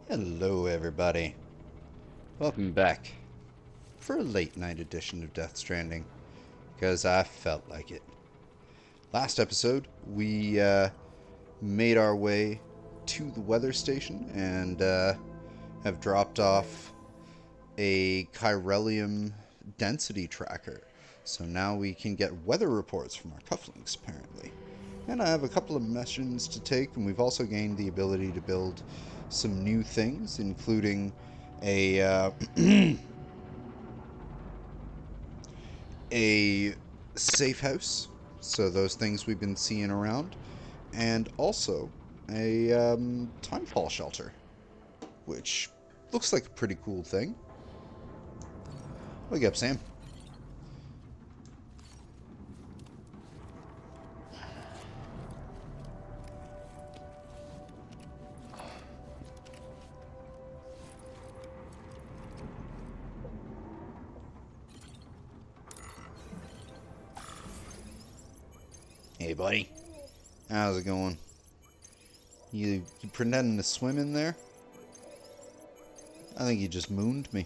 Hello, everybody. Welcome back for a late night edition of Death Stranding, because I felt like it. Last episode, we made our way to the weather station and have dropped off a chiralium density tracker. So now we can get weather reports from our cufflinks, apparently. And I have a couple of missions to take, and we've also gained the ability to build some new things, including a a safe house. So those things we've been seeing around, and also a timefall shelter, which looks like a pretty cool thing. Wake up, Sam. Hey, buddy. How's it going? You pretending to swim in there? I think you just mooned me.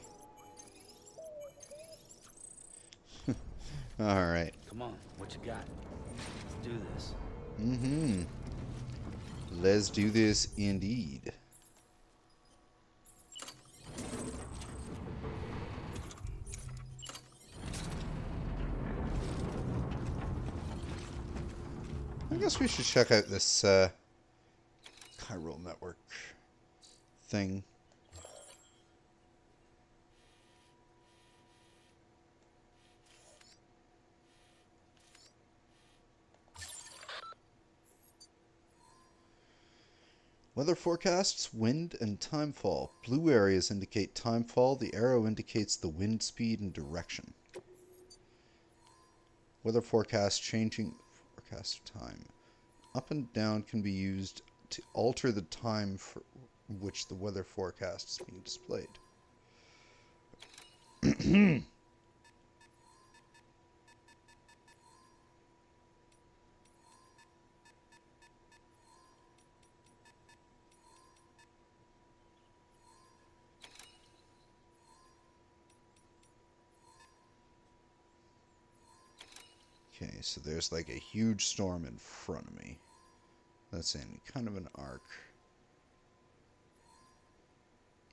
Alright. Come on, what you got? Let's do this. Mm-hmm. Let's do this indeed. I guess we should check out this chiral network thing. Weather forecasts, wind, and timefall. Blue areas indicate timefall. The arrow indicates the wind speed and direction. Weather forecast changing forecast time. Up and down can be used to alter the time for which the weather forecast is being displayed. Okay, so there's like a huge storm in front of me. That's in kind of an arc.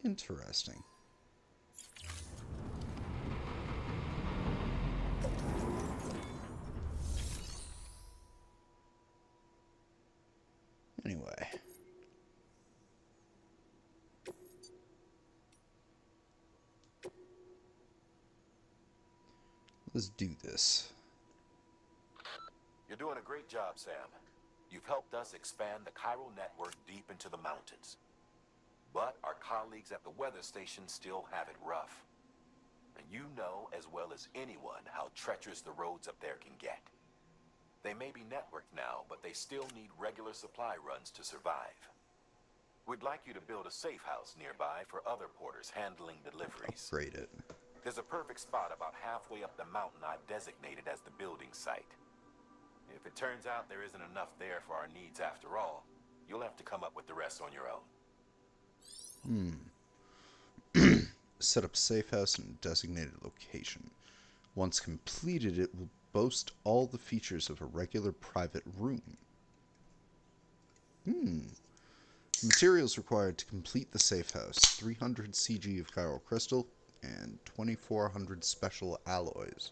Interesting. Anyway. Let's do this. You're doing a great job, Sam. You've helped us expand the chiral network deep into the mountains. But our colleagues at the weather station still have it rough. And you know as well as anyone how treacherous the roads up there can get. They may be networked now, but they still need regular supply runs to survive. We'd like you to build a safe house nearby for other porters handling deliveries. Upgrade it. There's a perfect spot about halfway up the mountain I've designated as the building site. If it turns out there isn't enough there for our needs after all, you'll have to come up with the rest on your own. Set up safe house in a designated location. Once completed, it will boast all the features of a regular private room. Materials required to complete the safe house: 300 CG of chiral crystal and 2400 special alloys.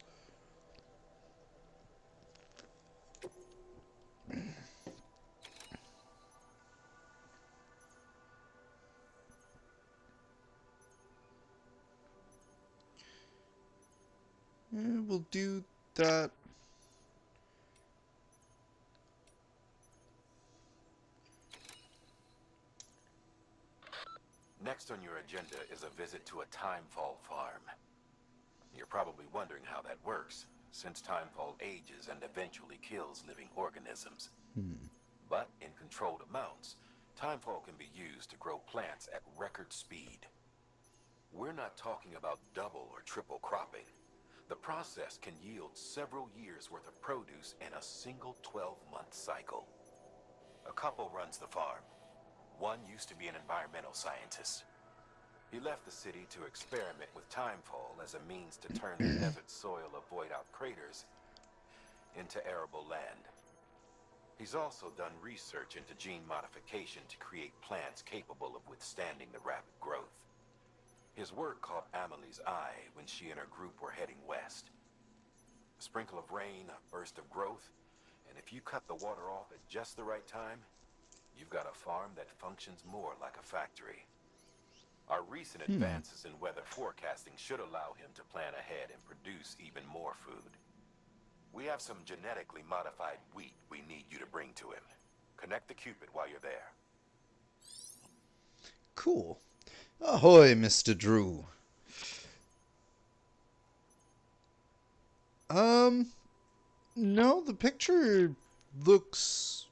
We'll do that. Next on your agenda is a visit to a timefall farm. You're probably wondering how that works, since timefall ages and eventually kills living organisms. But in controlled amounts, timefall can be used to grow plants at record speed. We're not talking about double or triple cropping. The process can yield several years' worth of produce in a single 12-month cycle. A couple runs the farm. One used to be an environmental scientist. He left the city to experiment with timefall as a means to turn the desert soil of void-out craters into arable land. He's also done research into gene modification to create plants capable of withstanding the rapid growth. His work caught Amelie's eye when she and her group were heading west. A sprinkle of rain, a burst of growth, and if you cut the water off at just the right time, you've got a farm that functions more like a factory. Our recent advances in weather forecasting should allow him to plan ahead and produce even more food. We have some genetically modified wheat we need you to bring to him. Connect the Cupid while you're there. Cool. Ahoy, Mr. Drew. No, the picture looks...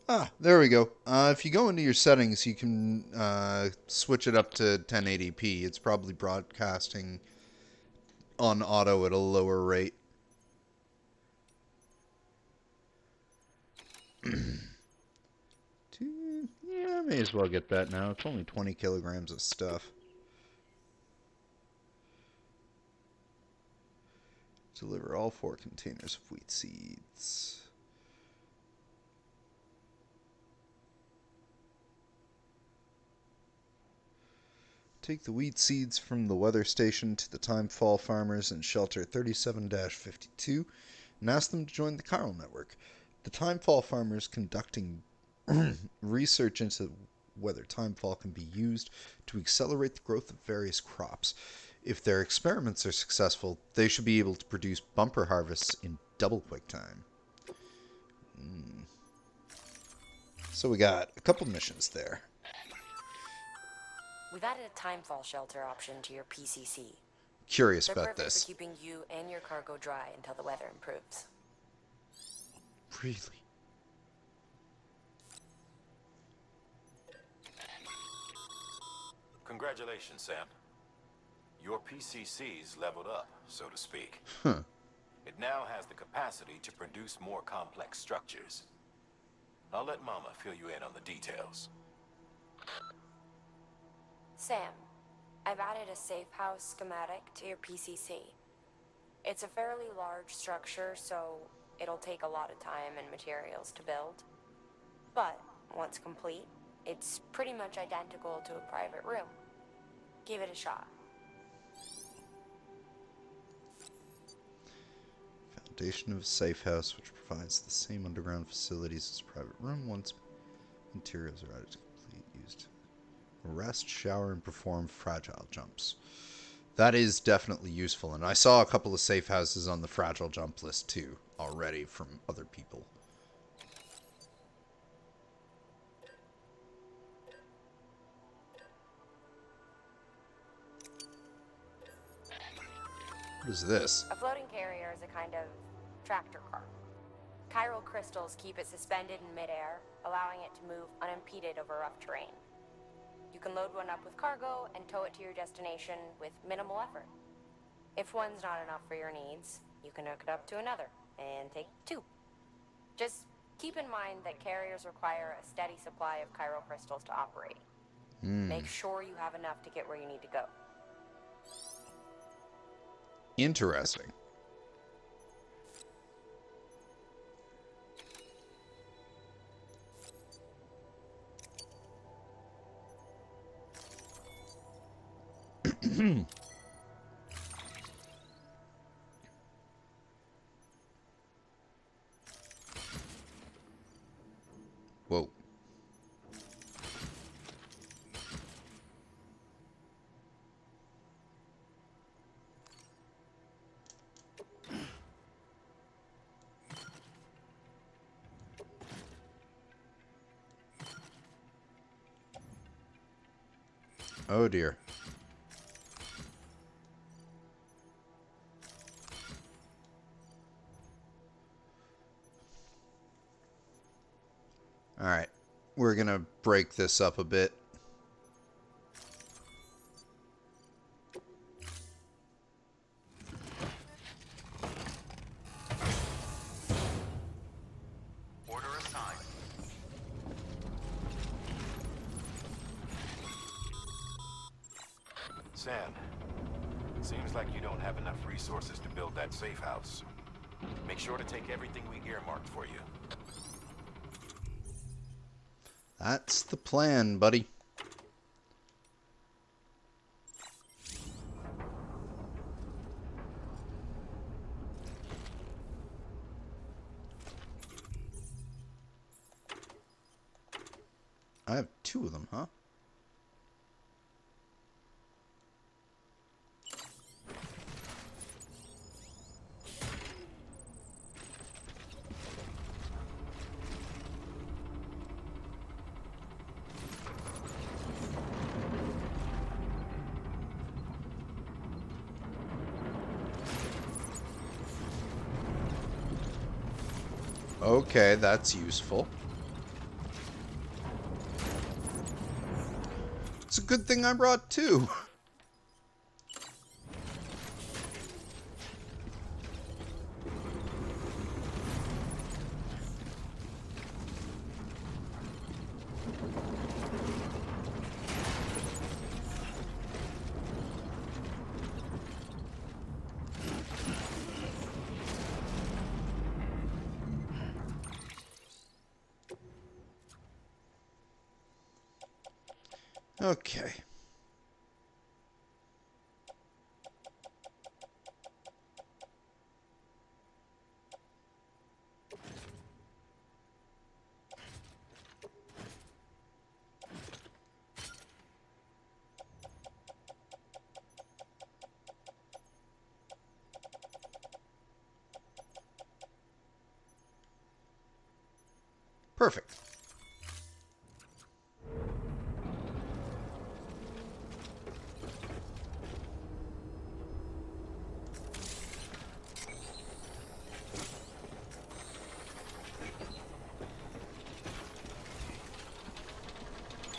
Ah, there we go. If you go into your settings, you can switch it up to 1080p. It's probably broadcasting on auto at a lower rate. Yeah, I may as well get that now. It's only 20 kilograms of stuff. Deliver all 4 containers of wheat seeds. Take the wheat seeds from the weather station to the timefall farmers in shelter 37-52 and ask them to join the chiral network. The timefall farmers conducting research into whether timefall can be used to accelerate the growth of various crops. If their experiments are successful, they should be able to produce bumper harvests in double quick time. So we got a couple missions there. We've added a timefall shelter option to your PCC. Curious They're about perfect this. for keeping you and your cargo dry until the weather improves. Really? Congratulations, Sam. Your PCC's leveled up, so to speak. Huh. It now has the capacity to produce more complex structures. I'll let Mama fill you in on the details. Sam, I've added a safe house schematic to your PCC. It's a fairly large structure, so it'll take a lot of time and materials to build. But once complete, it's pretty much identical to a private room. Give it a shot. Foundation of a safe house, which provides the same underground facilities as a private room once materials are added to complete. Used to rest, shower, and perform fragile jumps. That is definitely useful, and I saw a couple of safe houses on the fragile jump list too already from other people. What is this? A floating carrier is a kind of tractor car. Chiral crystals keep it suspended in midair, allowing it to move unimpeded over rough terrain. You can load one up with cargo and tow it to your destination with minimal effort. If one's not enough for your needs, you can hook it up to another and take 2. Just keep in mind that carriers require a steady supply of chiral crystals to operate. Make sure you have enough to get where you need to go. Interesting. Whoa. Oh dear. Alright, we're gonna break this up a bit. Sam, seems like you don't have enough resources to build that safe house. Make sure to take everything we earmarked for you. That's the plan, buddy. I have 2 of them, huh? Okay, that's useful. It's a good thing I brought 2. Okay. Perfect.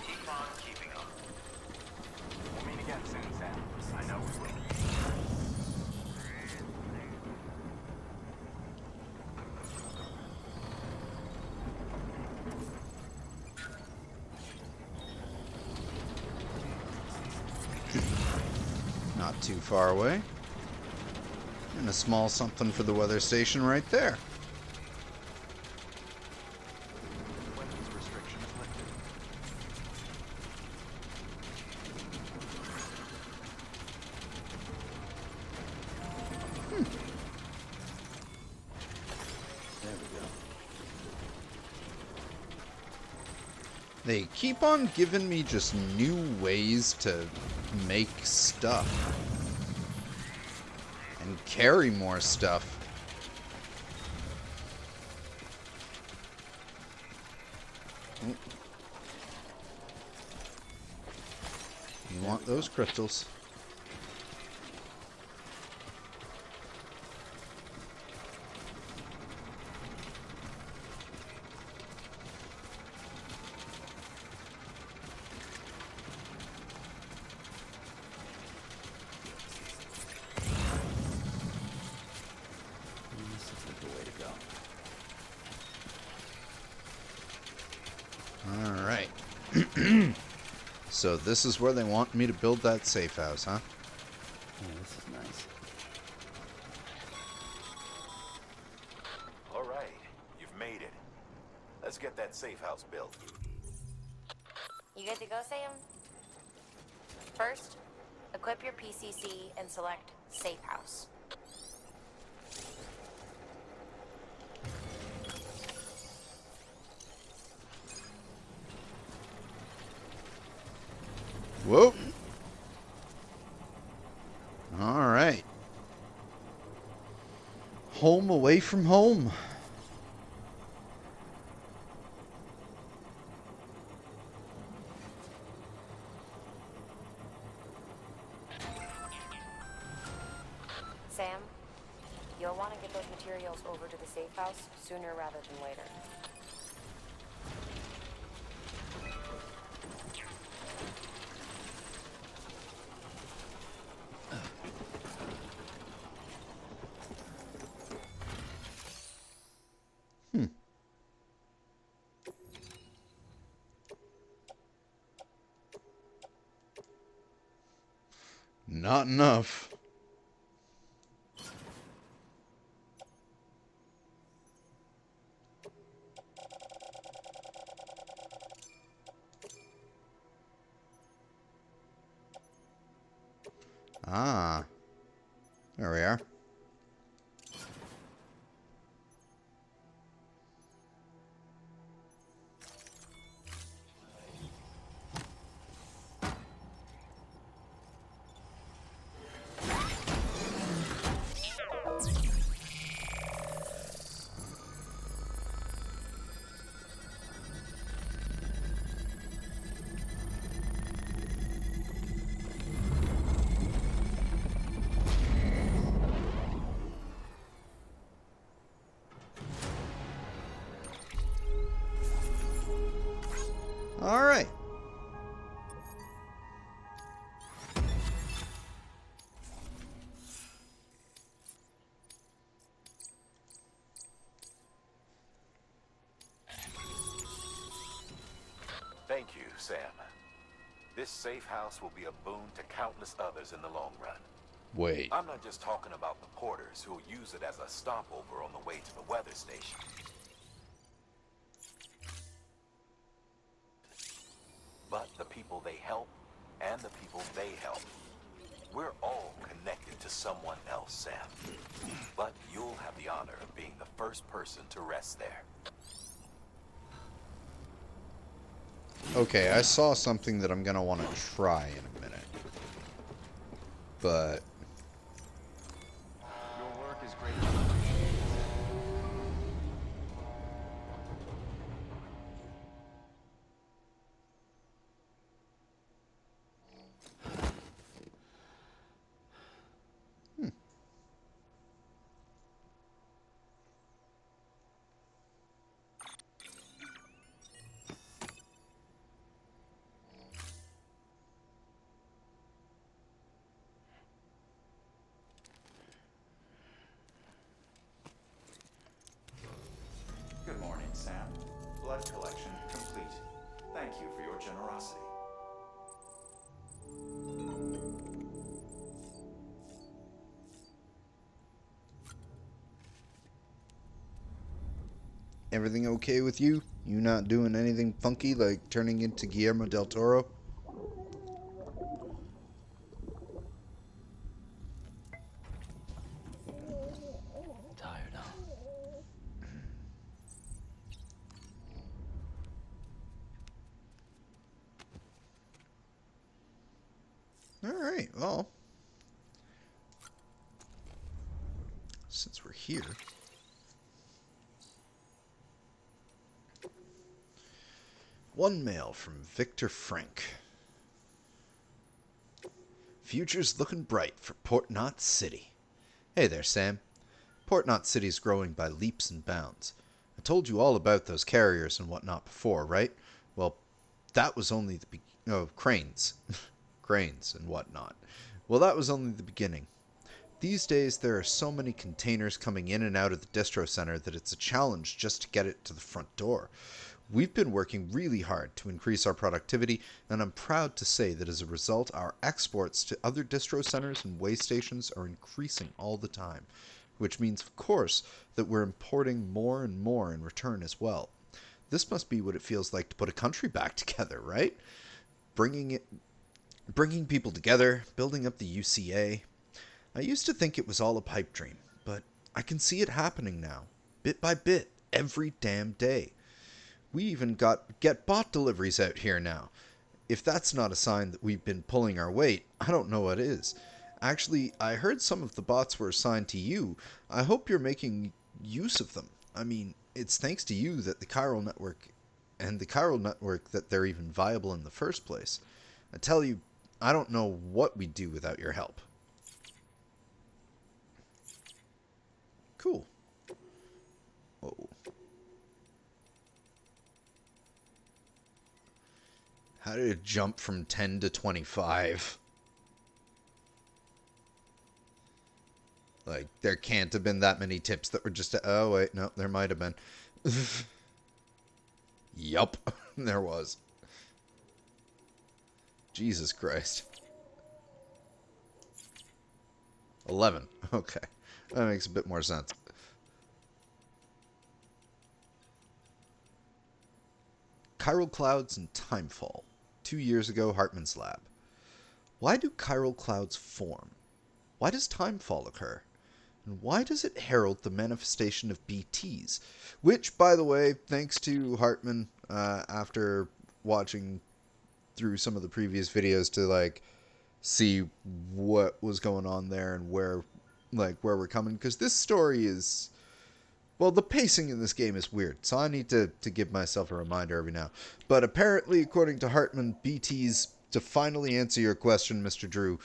Keep on keeping up. We'll meet again soon, Sam. I know we will. Not too far away. And a small something for the weather station right there. Weapons restrictions lifted. There we go. They keep on giving me just new ways to make stuff. And carry more stuff. You want those crystals. This is like the way to go. Alright. So this is where they want me to build that safe house, huh? Yeah, this is nice. All right, you've made it. Let's get that safe house built. You good to go, Sam? First, equip your PCC and select Safe House. Whoa. Alright. Home away from home. Sam, you'll want to get those materials over to the safe house sooner rather than later. Not enough. Ah. There we are. All right. Thank you, Sam. This safe house will be a boon to countless others in the long run. Wait. I'm not just talking about the porters who'll use it as a stopover on the way to the weather station. But the people they help and the people they help. We're all connected to someone else, Sam. But you'll have the honor of being the first person to rest there. Okay, I saw something that I'm going to want to try in a minute. But Your work is great. Good morning, Sam. Blood collection complete. Thank you for your generosity. everything okay with you? You not doing anything funky like turning into Guillermo del Toro? Tired, huh? Alright, well. Since we're here. One mail from Victor Frank. Future's looking bright for Port Knot City. Hey there, Sam. Port Knot City's growing by leaps and bounds. I told you all about those carriers and whatnot before, right? Well, that was only the cranes. Cranes and whatnot. Well, that was only the beginning. These days, there are so many containers coming in and out of the distro center that it's a challenge just to get it to the front door. We've been working really hard to increase our productivity, and I'm proud to say that as a result, our exports to other distro centers and way stations are increasing all the time, which means, of course, that we're importing more and more in return as well. This must be what it feels like to put a country back together, right? Bringing people together, building up the UCA. I used to think it was all a pipe dream, but I can see it happening now, bit by bit, every damn day. We even get bot deliveries out here now. If that's not a sign that we've been pulling our weight, I don't know what is. Actually, I heard some of the bots were assigned to you. I hope you're making use of them. I mean, it's thanks to you that the chiral network that they're even viable in the first place. I tell you, I don't know what we'd do without your help. Cool. Whoa. How did it jump from 10 to 25? Like, there can't have been that many tips that were just... Oh, wait, no, there might have been. Yup, there was. Jesus Christ. 11. Okay. That makes a bit more sense. Chiral clouds and timefall. 2 years ago, Hartman's lab. Why do chiral clouds form? Why does timefall occur? And why does it herald the manifestation of BTs? Which, by the way, thanks to Hartman, after watching through some of the previous videos to, like, see what was going on there and where we're coming, because this story is, well, the pacing in this game is weird, so I need to give myself a reminder every now. But apparently, according to Hartman, BTs, to finally answer your question, Mr. Drew,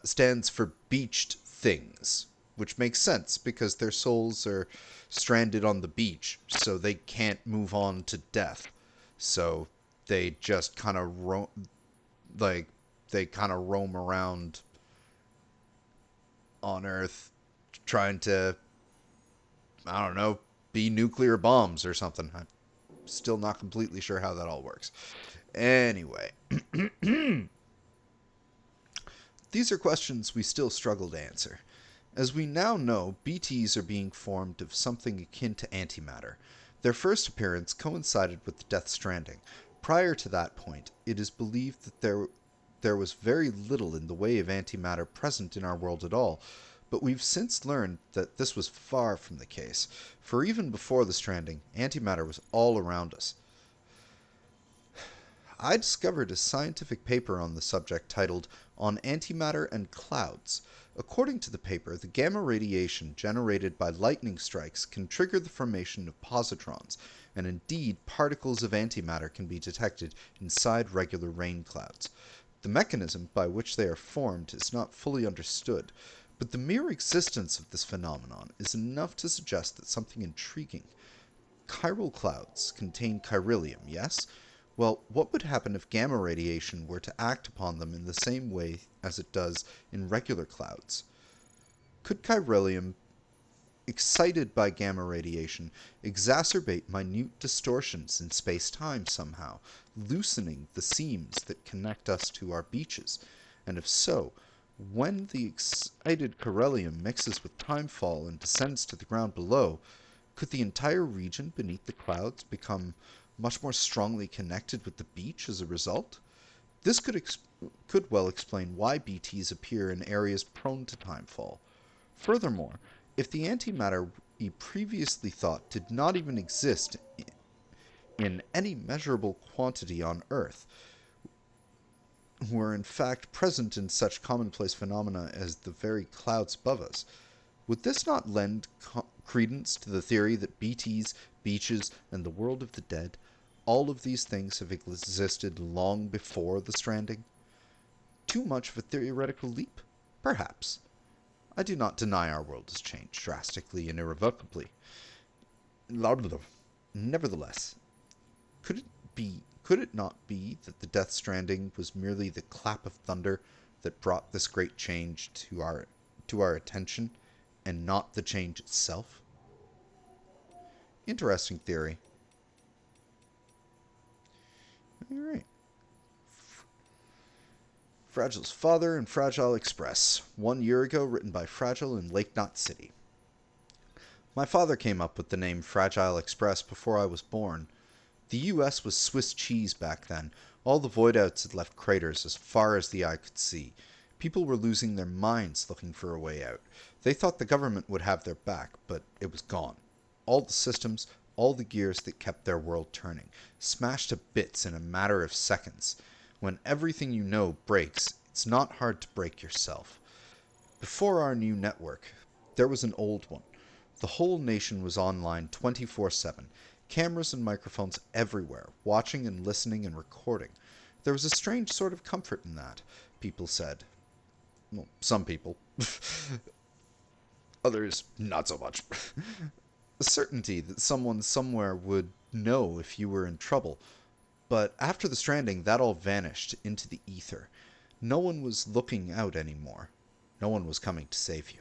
stands for beached things, which makes sense because their souls are stranded on the beach, so they can't move on to death. So they just kind of roam around on Earth trying to, I don't know, be nuclear bombs or something. I'm still not completely sure how that all works. Anyway. These are questions we still struggle to answer. As we now know, BTs are being formed of something akin to antimatter. Their first appearance coincided with Death Stranding. Prior to that point, it is believed that there was very little in the way of antimatter present in our world at all, but we've since learned that this was far from the case, for even before the Stranding, antimatter was all around us. I discovered a scientific paper on the subject titled On Antimatter and Clouds. According to the paper, the gamma radiation generated by lightning strikes can trigger the formation of positrons, and indeed particles of antimatter can be detected inside regular rain clouds. The mechanism by which they are formed is not fully understood, but the mere existence of this phenomenon is enough to suggest that something intriguing. Chiral clouds contain chiralium, yes? Well, what would happen if gamma radiation were to act upon them in the same way as it does in regular clouds? Could chiralium, excited by gamma radiation, exacerbate minute distortions in space-time somehow, loosening the seams that connect us to our beaches? And if so, when the excited chiralium mixes with timefall and descends to the ground below, could the entire region beneath the clouds become much more strongly connected with the beach as a result? This could well explain why BTs appear in areas prone to timefall. Furthermore, if the antimatter we previously thought did not even exist in any measurable quantity on Earth, were in fact present in such commonplace phenomena as the very clouds above us, would this not lend credence to the theory that BTs, beaches, and the world of the dead, all of these things have existed long before the Stranding? Too much of a theoretical leap? Perhaps. I do not deny our world has changed drastically and irrevocably. Nevertheless, could it not be that the Death Stranding was merely the clap of thunder that brought this great change to our attention, and not the change itself? Interesting theory. Alright. Fragile's Father and Fragile Express. 1 year ago, written by Fragile in Lake Knot City. My father came up with the name Fragile Express before I was born. The U.S. was Swiss cheese back then. All the voidouts had left craters as far as the eye could see. People were losing their minds looking for a way out. They thought the government would have their back, but it was gone. All the systems, all the gears that kept their world turning, smashed to bits in a matter of seconds. When everything you know breaks, it's not hard to break yourself. Before our new network, there was an old one. The whole nation was online 24/7. Cameras and microphones everywhere, watching and listening and recording. There was a strange sort of comfort in that, people said. Well, some people. Others, not so much. The certainty that someone somewhere would know if you were in trouble. But after the Stranding, that all vanished into the ether. No one was looking out anymore. No one was coming to save you.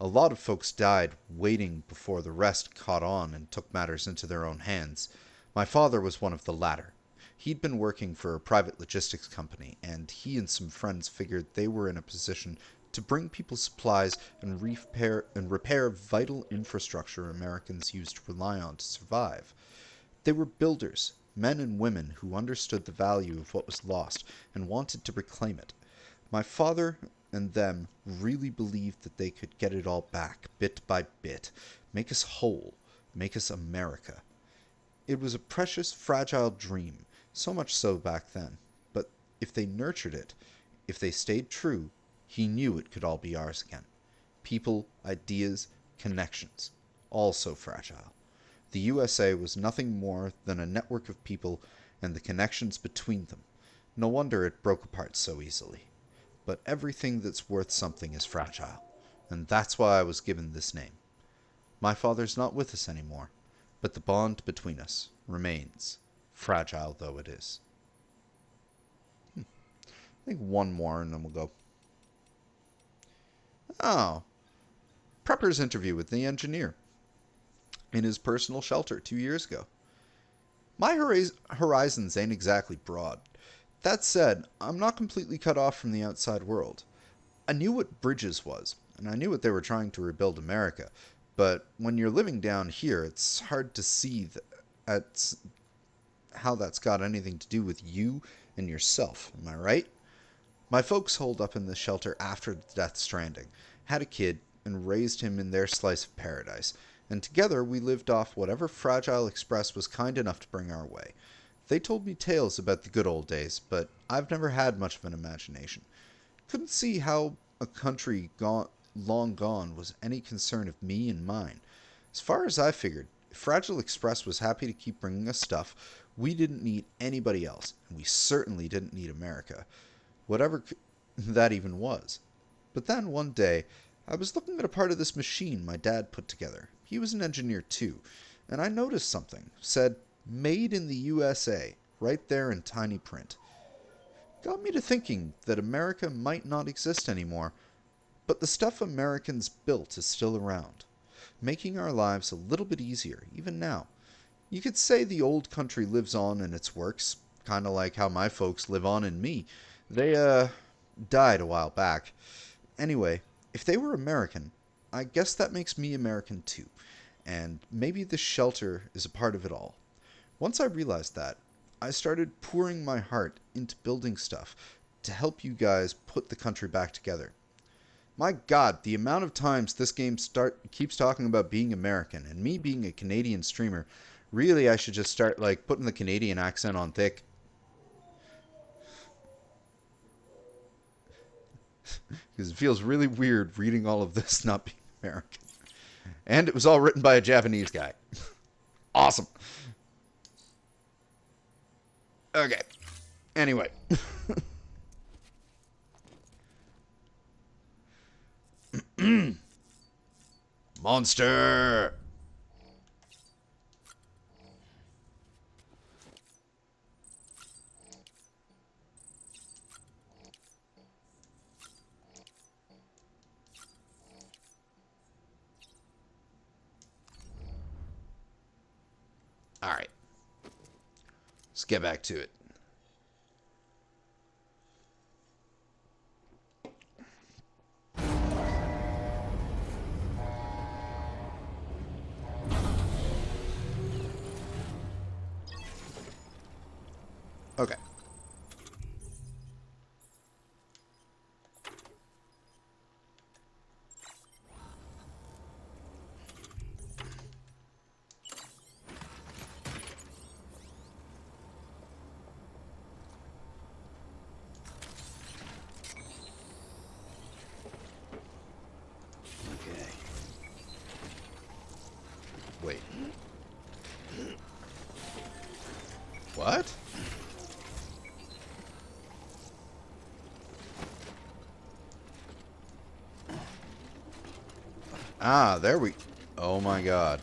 A lot of folks died waiting before the rest caught on and took matters into their own hands. My father was one of the latter. He'd been working for a private logistics company, and he and some friends figured they were in a position to bring people supplies and repair vital infrastructure Americans used to rely on to survive. They were builders, men and women who understood the value of what was lost and wanted to reclaim it. My father and them really believed that they could get it all back, bit by bit, make us whole, make us America. It was a precious, fragile dream, so much so back then. But if they nurtured it, if they stayed true, he knew it could all be ours again. People, ideas, connections, all so fragile. The USA was nothing more than a network of people and the connections between them. No wonder it broke apart so easily. But everything that's worth something is fragile, and that's why I was given this name. My father's not with us anymore, but the bond between us remains, fragile though it is. I think one more and then we'll go. Oh, Prepper's interview with the engineer in his personal shelter 2 years ago. My horizons ain't exactly broad. That said, I'm not completely cut off from the outside world. I knew what bridges was, and I knew what they were trying to rebuild America, but when you're living down here, it's hard to see how that's got anything to do with you and yourself, am I right? My folks holed up in the shelter after Death Stranding, had a kid, and raised him in their slice of paradise, and together we lived off whatever Fragile Express was kind enough to bring our way. They told me tales about the good old days, but I've never had much of an imagination. Couldn't see how a country long gone was any concern of me and mine. As far as I figured, if Fragile Express was happy to keep bringing us stuff, we didn't need anybody else, and we certainly didn't need America. Whatever that even was. But then, one day, I was looking at a part of this machine my dad put together. He was an engineer too, and I noticed something. Said, "Made in the USA," right there in tiny print. Got me to thinking that America might not exist anymore, but the stuff Americans built is still around, making our lives a little bit easier, even now. You could say the old country lives on in its works, kind of like how my folks live on in me. They, died a while back. Anyway, if they were American, I guess that makes me American too, and maybe this shelter is a part of it all. Once I realized that, I started pouring my heart into building stuff to help you guys put the country back together. My God, the amount of times this game keeps talking about being American, and me being a Canadian streamer, really I should just start like putting the Canadian accent on thick. Because it feels really weird reading all of this not being American. And it was all written by a Japanese guy. Awesome. Okay. Anyway. Monster! Alright. Let's get back to it. Okay. Okay. Wait. What? Ah, there we... Oh my God.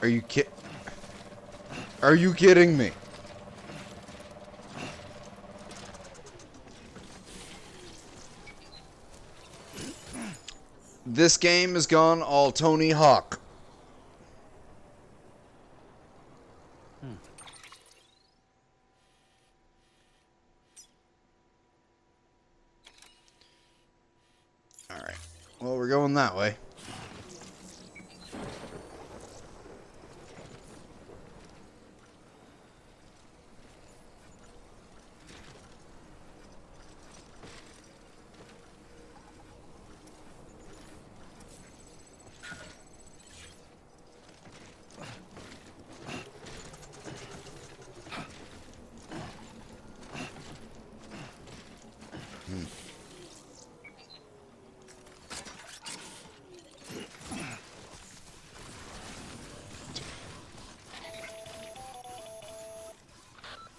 Are you kidding me? This game has gone all Tony Hawk. Well, we're going that way.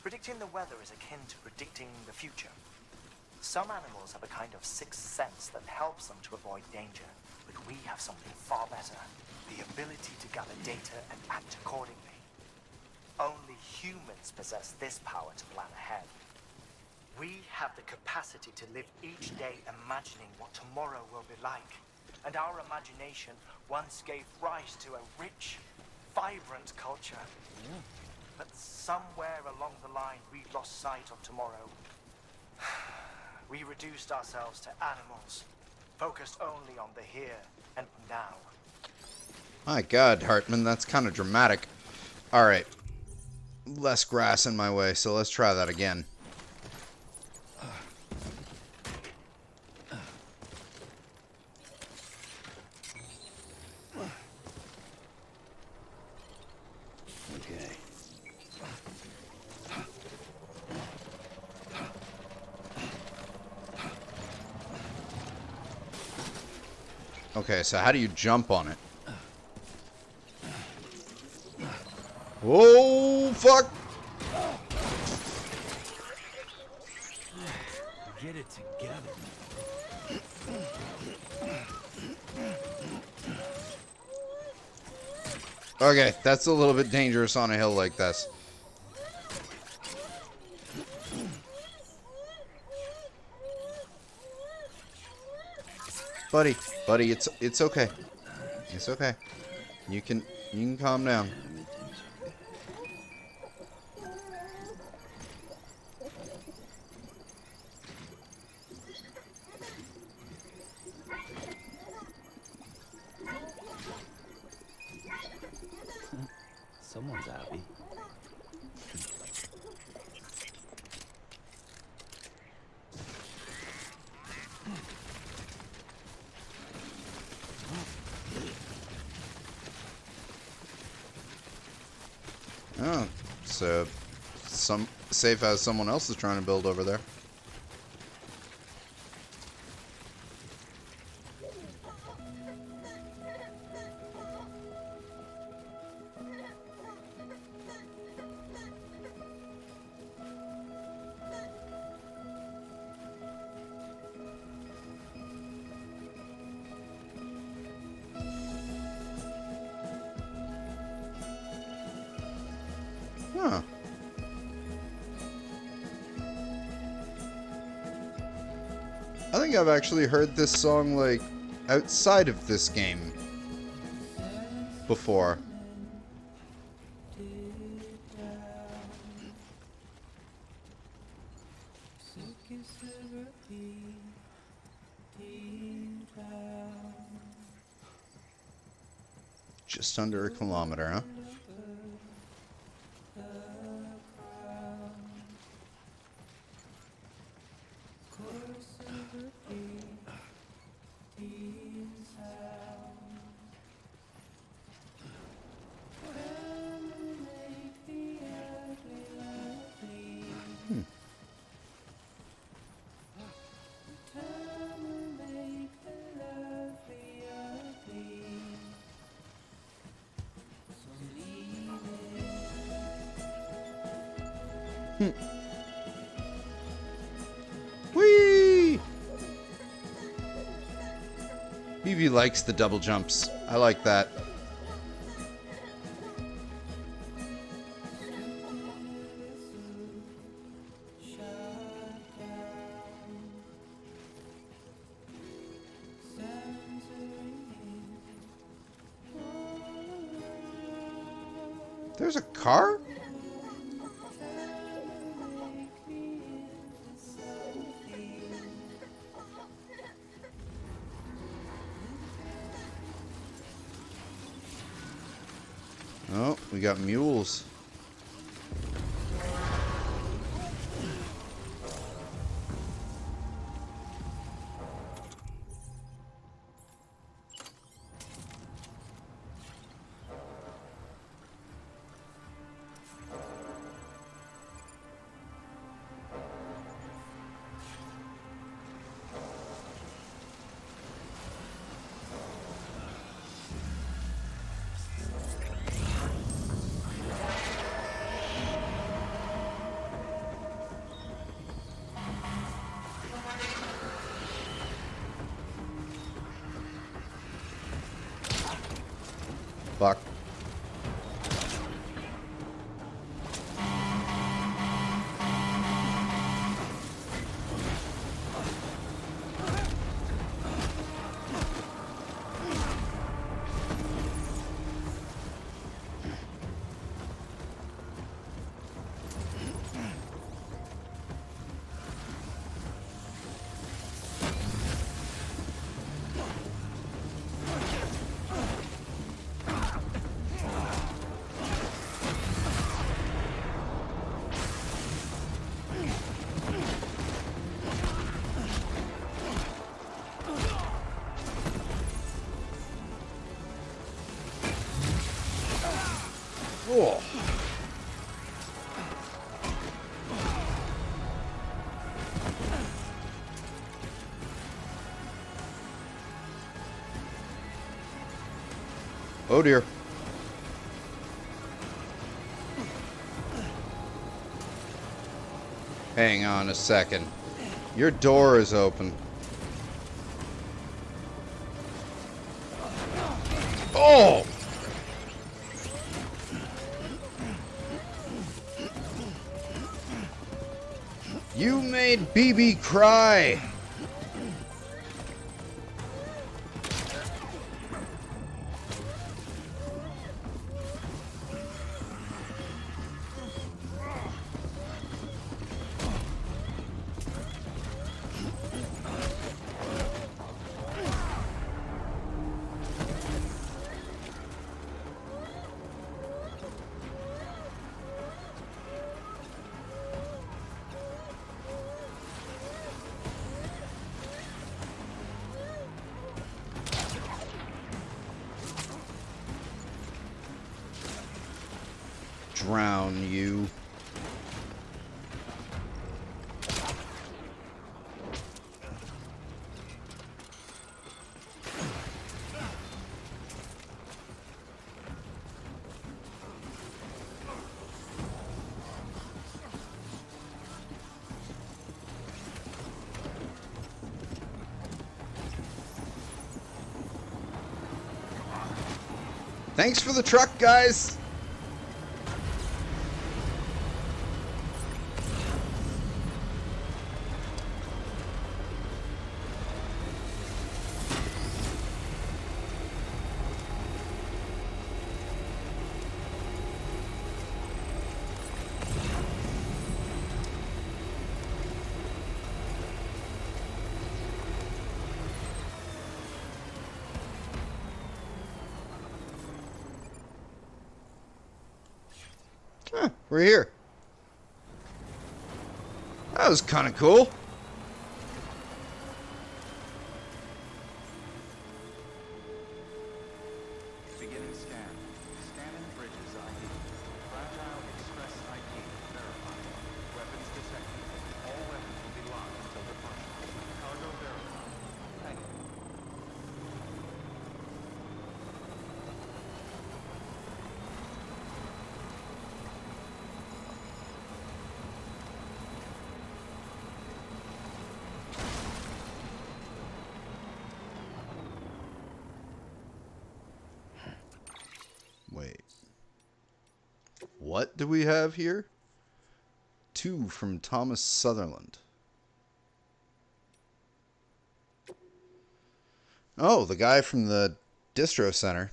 Predicting the weather is akin to predicting the future. Some animals have a kind of sixth sense that helps them to avoid danger, but we have something far better, the ability to gather data and act accordingly. Only humans possess this power to plan ahead. We have the capacity to live each day imagining what tomorrow will be like, and our imagination once gave rise to a rich, vibrant culture. But somewhere along the line, we lost sight of tomorrow. We reduced ourselves to animals, focused only on the here and now. My God, Hartman, that's kind of dramatic. Alright. Less grass in my way, so let's try that again. Okay. Okay, so how do you jump on it? Oh, fuck! Get it together. Okay, that's a little bit dangerous on a hill like this. Buddy, it's okay. It's okay. You can calm down. Someone's happy. Oh, so safe as someone else is trying to build over there. Huh. I think I've actually heard this song, like, outside of this game before. Just under a kilometer, huh? Whee! BB likes the double jumps. I like that. There's a car? got mules. Fuck. Oh. Oh dear. Hang on a second. Your door is open. Oh! You made BB cry! Drown you. Thanks for the truck, guys! Huh, we're here. That was kind of cool. Beginning scan. Scanning bridges ID. Fragile Express ID verified. Weapons detected. All weapons will be locked until departure. Cargo verified. Thank you. Wait. What do we have here? 2 from Thomas Sutherland. Oh, the guy from the distro center.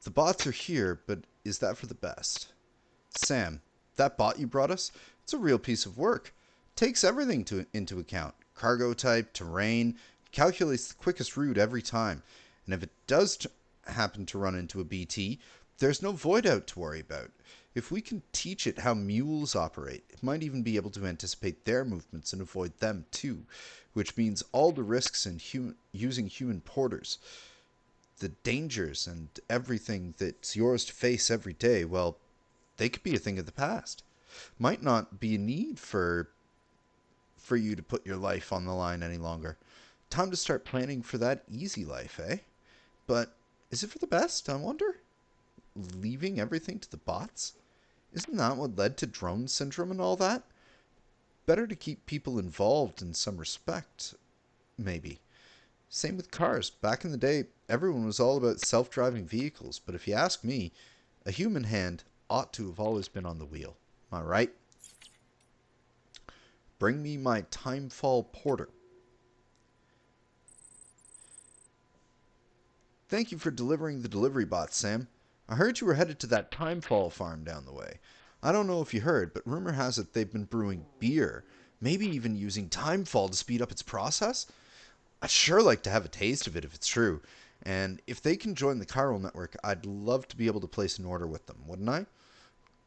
The bots are here, but is that for the best? Sam, that bot you brought us, it's a real piece of work. Takes everything into account. Cargo type, terrain, calculates the quickest route every time. And if it does happen to run into a BT, there's no void out to worry about. If we can teach it how mules operate, it might even be able to anticipate their movements and avoid them too, which means all the risks in using human porters, the dangers and everything that's yours to face every day, well, they could be a thing of the past. Might not be a need for you to put your life on the line any longer. Time to start planning for that easy life, eh? But is it for the best, I wonder? Leaving everything to the bots? Isn't that what led to drone syndrome and all that? Better to keep people involved in some respect, maybe. Same with cars. Back in the day, everyone was all about self-driving vehicles, but if you ask me, a human hand ought to have always been on the wheel. Am I right? Bring me my timefall porter. Thank you for delivering the delivery bot, Sam. I heard you were headed to that timefall farm down the way. I don't know if you heard, but rumor has it they've been brewing beer, maybe even using timefall to speed up its process. I'd sure like to have a taste of it if it's true, and if they can join the chiral network, I'd love to be able to place an order with them, wouldn't I? Of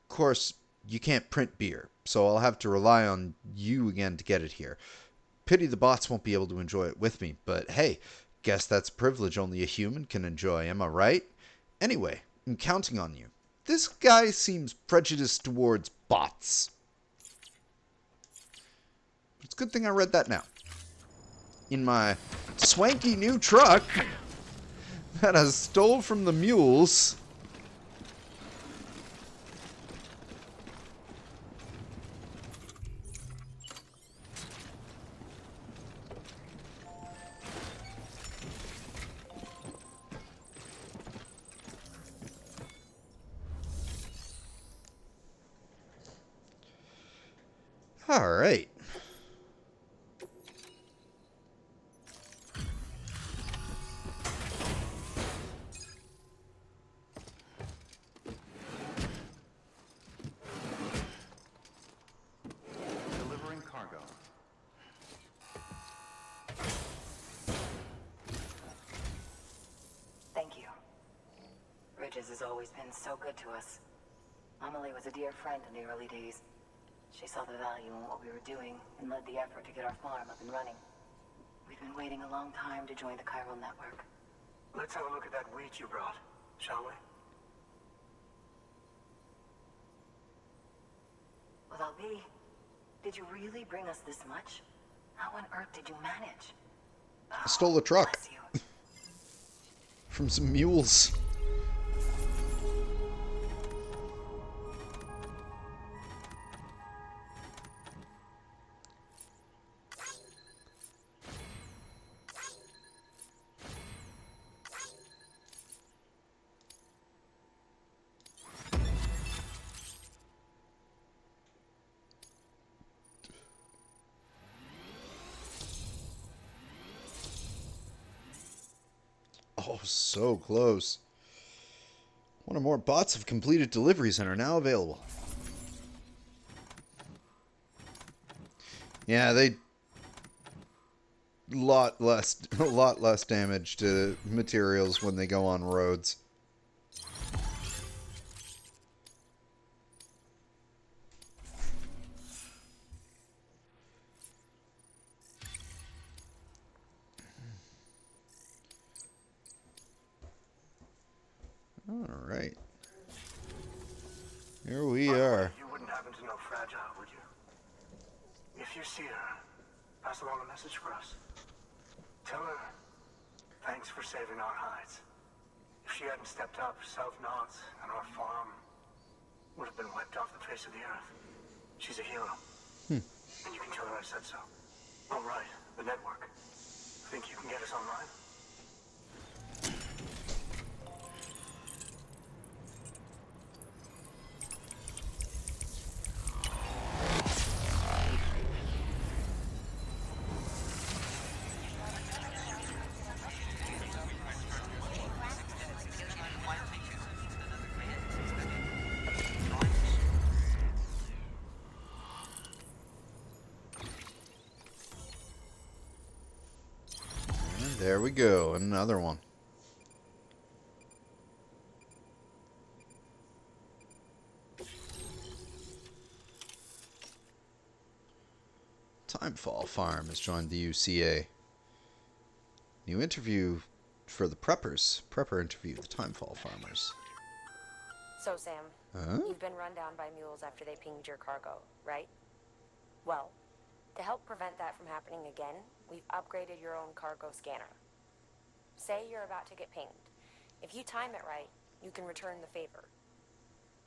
course, you can't print beer, so I'll have to rely on you again to get it here. Pity the bots won't be able to enjoy it with me, but hey, guess that's a privilege only a human can enjoy, am I right? Anyway, I'm counting on you. This guy seems prejudiced towards bots. It's a good thing I read that now. In my swanky new truck that I stole from the mules. All right. Delivering cargo. Thank you. Bridges has always been so good to us. Amelie was a dear friend in the early days. She saw the value in what we were doing and led the effort to get our farm up and running. We've been waiting a long time to join the chiral network. Let's have a look at that wheat you brought, shall we? Well, Albie, did you really bring us this much? How on earth did you manage? I stole a truck Bless you. from some mules. Oh, so close. One or more bots have completed deliveries and are now available. Yeah, they a lot less damage to materials when they go on roads. All right. Here we are. You wouldn't happen to know Fragile, would you? If you see her, pass along a message for us. Tell her, thanks for saving our hides. If she hadn't stepped up, South Knots and our farm would have been wiped off the face of the earth. She's a hero. And you can tell her I said so. All right, the network. Think you can get us online? There we go, another one. Timefall Farm has joined the UCA. New interview for the preppers. Prepper interview the Timefall farmers. So, Sam, Huh? you've been run down by mules after they pinged your cargo, right? Well, to help prevent that from happening again, we've upgraded your own cargo scanner. Say you're about to get pinged. If you time it right, you can return the favor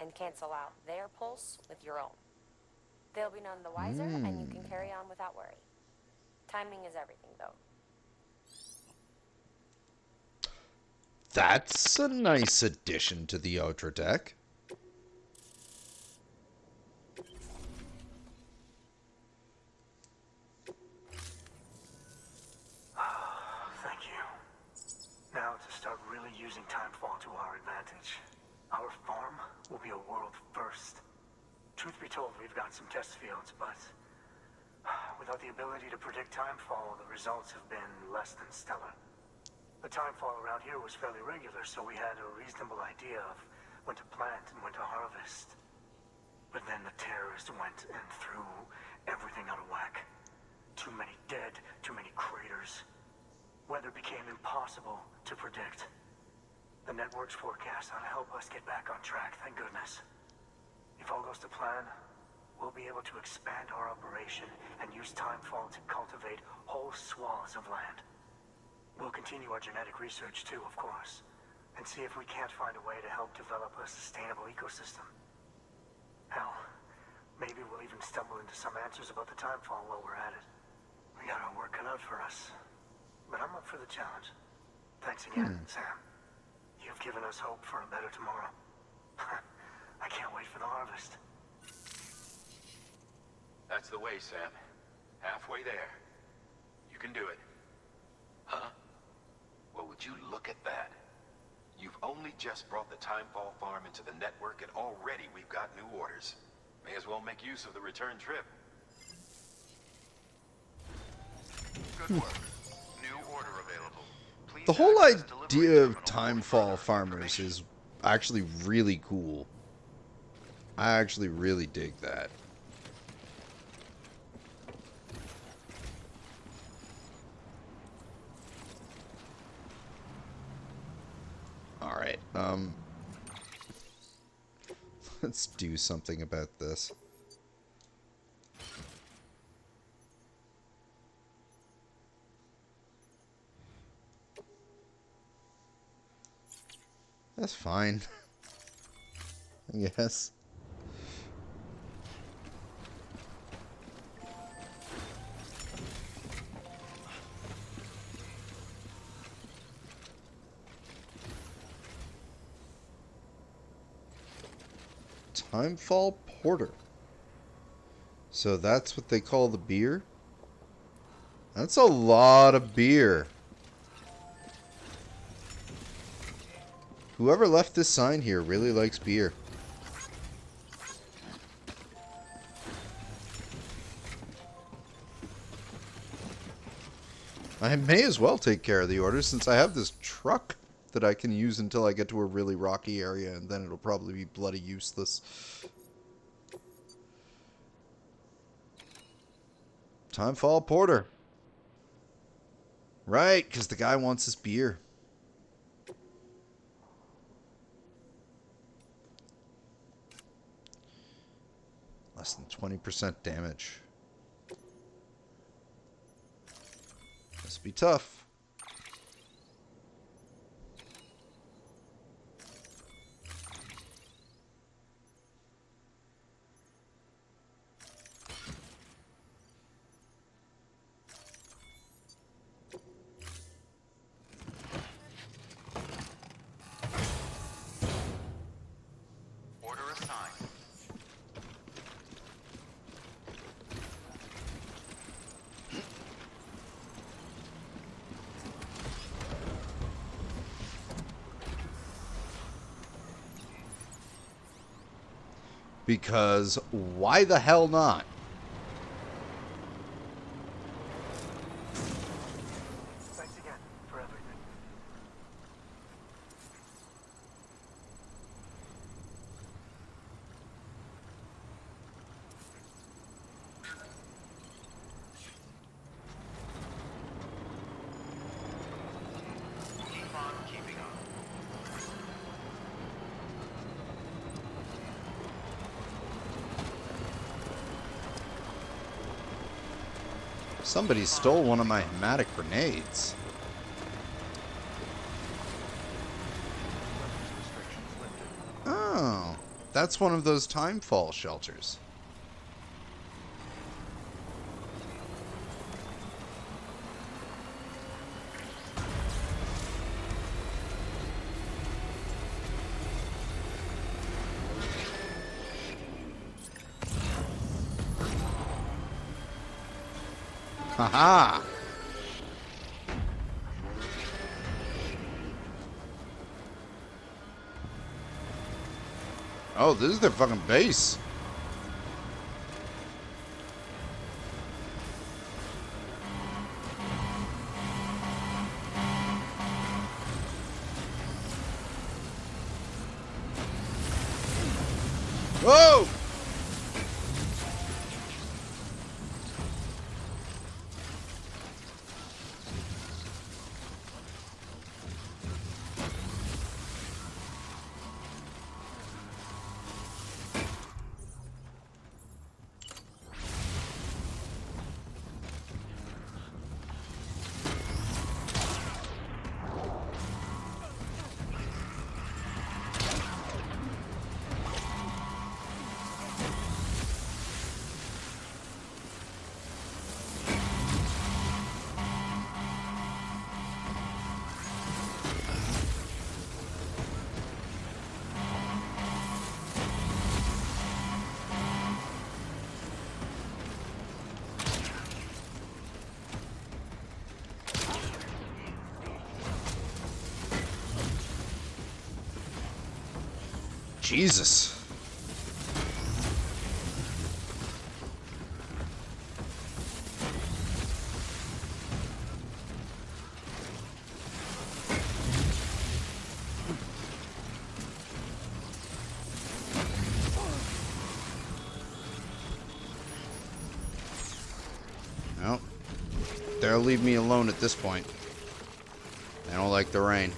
and cancel out their pulse with your own. They'll be none the wiser, and you can carry on without worry. Timing is everything, though. That's a nice addition to the Outer deck. Thank you. Now to start really using timefall to our advantage. Our farm will be a world first. Truth be told, we've got some test fields, but without the ability to predict timefall, the results have been less than stellar. The timefall around here was fairly regular, so we had a reasonable idea of when to plant and when to harvest. But then the terrorists went and threw everything out of whack. Too many dead, too many craters. Weather became impossible to predict. The network's forecast ought to help us get back on track, thank goodness. If all goes to plan, we'll be able to expand our operation and use timefall to cultivate whole swaths of land. We'll continue our genetic research too, of course, and see if we can't find a way to help develop a sustainable ecosystem. Hell, maybe we'll even stumble into some answers about the timefall while we're at it. We got our work cut out for us, but I'm up for the challenge. Thanks again, Sam. You've given us hope for a better tomorrow. I can't wait for the harvest. That's the way, Sam. Halfway there. You can do it. Huh? Well, would you look at that? You've only just brought the Timefall farm into the network, and already we've got new orders. May as well make use of the return trip. Good work. New order available. Please The whole access idea delivery of terminal for Timefall further farmers information. is actually really cool. I actually really dig that. Alright, let's do something about this. That's fine. I guess. Timefall Porter. So that's what they call the beer? That's a lot of beer. Whoever left this sign here really likes beer. I may as well take care of the order since I have this truck that I can use until I get to a really rocky area, and then it'll probably be bloody useless. Timefall Porter. Right, because the guy wants his beer. Less than 20% damage. Must be tough. Order assigned. Because why the hell not? Thanks again for everything. Somebody stole one of my hematic grenades. Oh, that's one of those timefall shelters. Haha! Oh, this is their fucking base. Whoa! Jesus. Nope. They'll leave me alone at this point. I don't like the rain.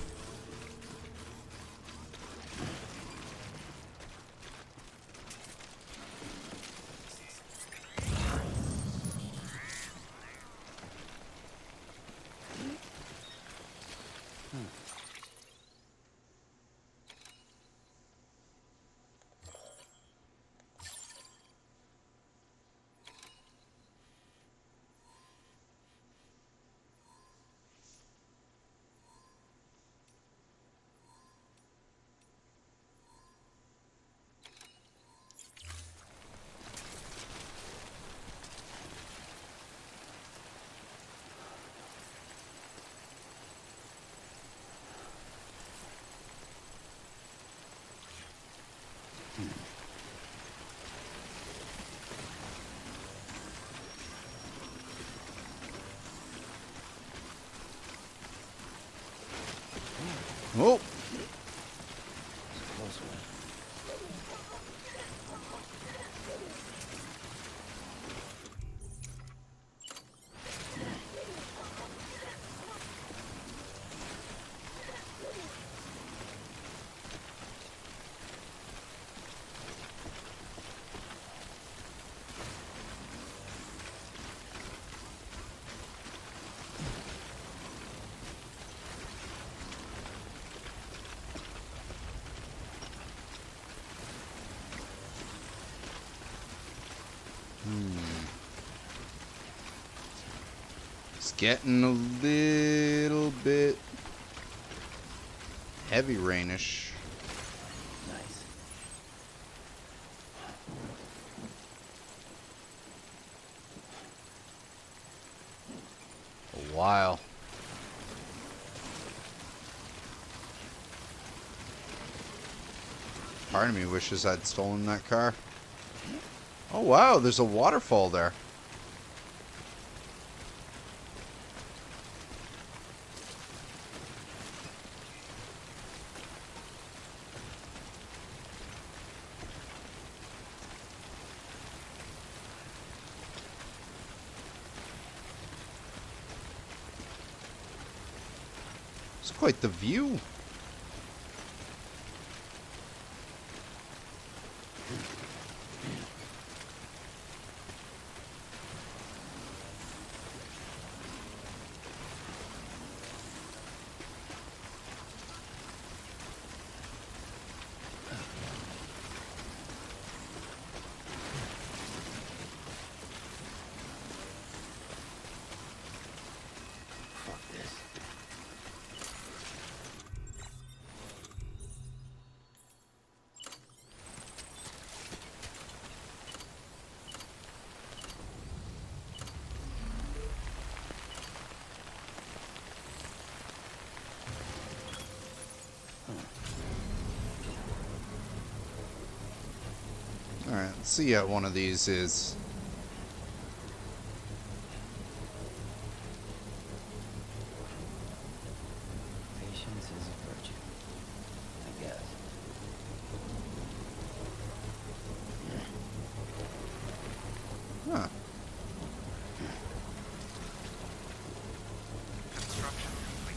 Oh! Close one. It's getting a little bit heavy rainish. Nice. A while. Part of me wishes I'd stolen that car. Oh wow, there's a waterfall there. It's quite the view. Alright, let's see how one of these is. Patience is a virtue, I guess. Huh. Construction complete.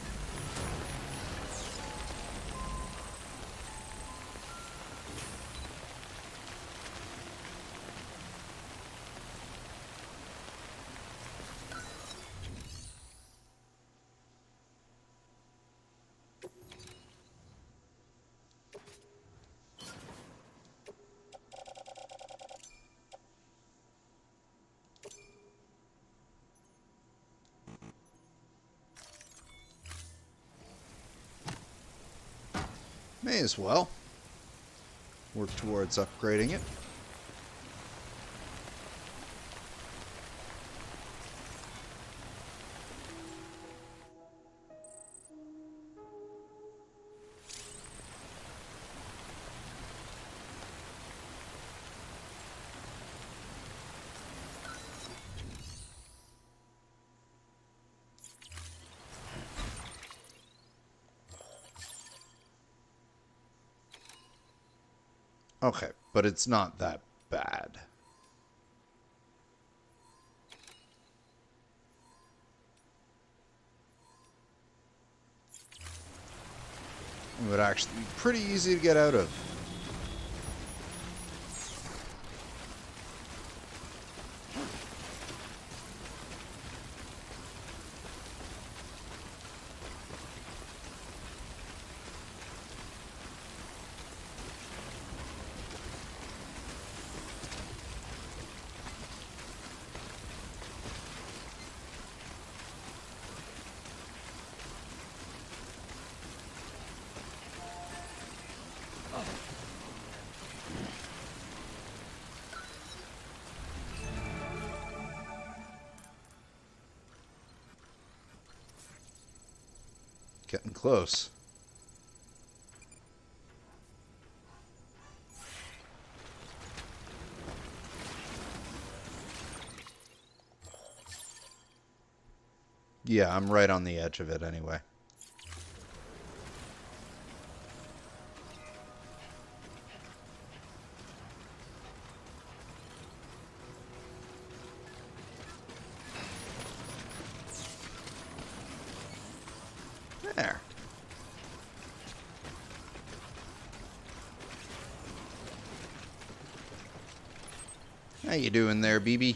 May as well work towards upgrading it. Okay, but it's not that bad. It would actually be pretty easy to get out of. Getting close. Yeah, I'm right on the edge of it anyway. There. How you doing there, BB?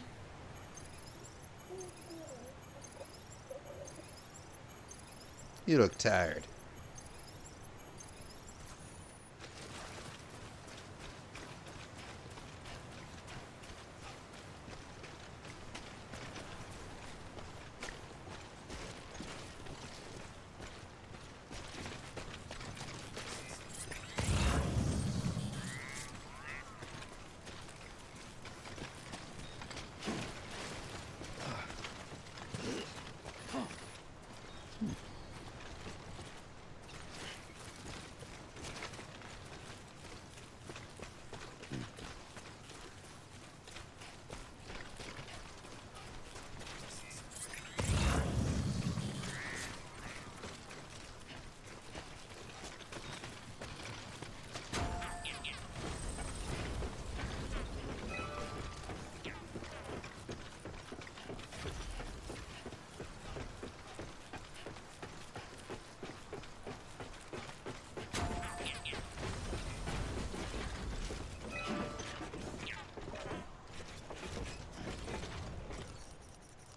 You look tired.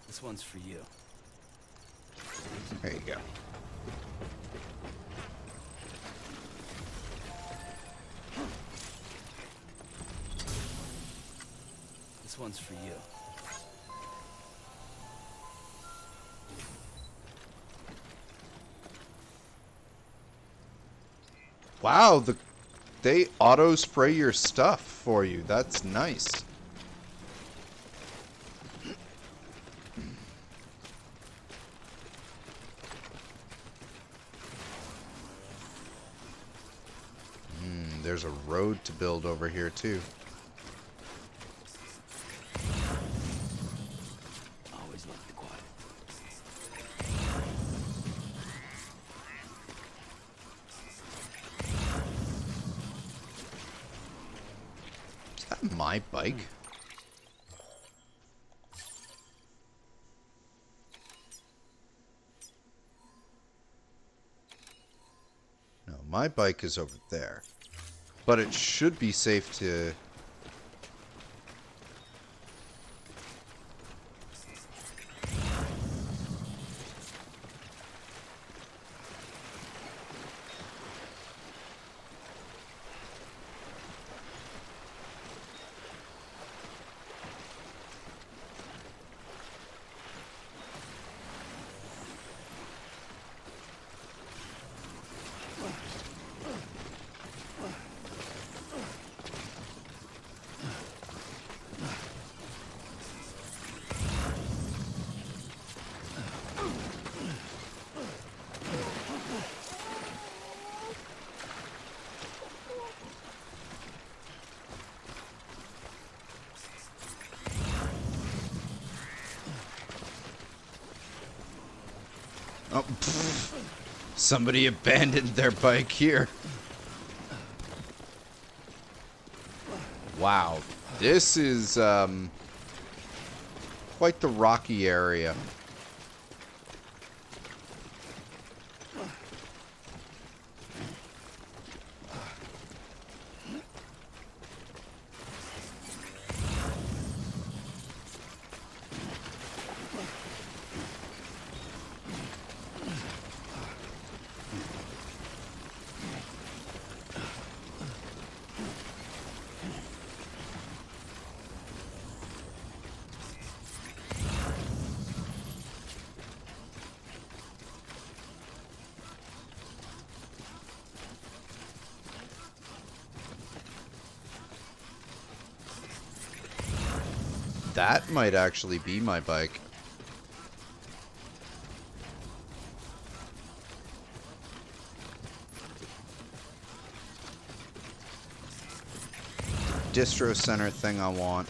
This one's for you. There you go. This one's for you. Wow, they auto spray your stuff for you. That's nice. There's a road to build over here too. my bike? No, my bike is over there. But it should be safe to... Oh, pfft. Somebody abandoned their bike here. Wow, this is quite the rocky area. That might actually be my bike. The distro center thing I want.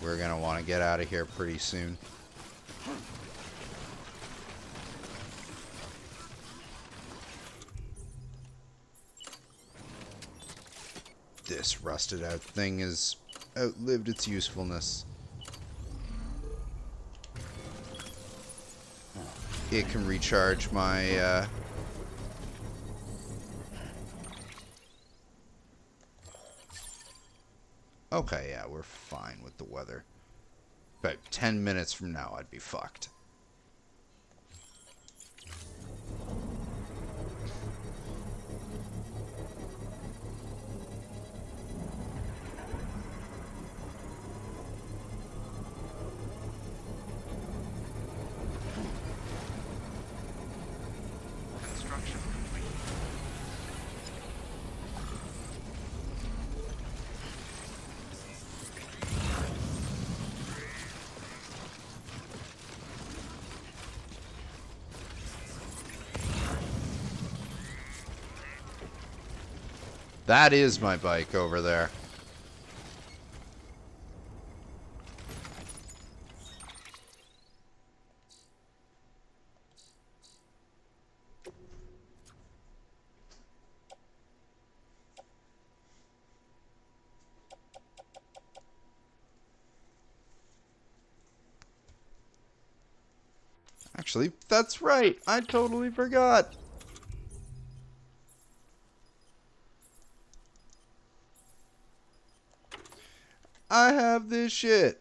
We're gonna want to get out of here pretty soon. This rusted out thing has outlived its usefulness. It can recharge my Okay, yeah, we're fine with the weather. About 10 minutes from now, I'd be fucked. Construction complete. That is my bike over there. Actually, that's right. I totally forgot. I have this shit.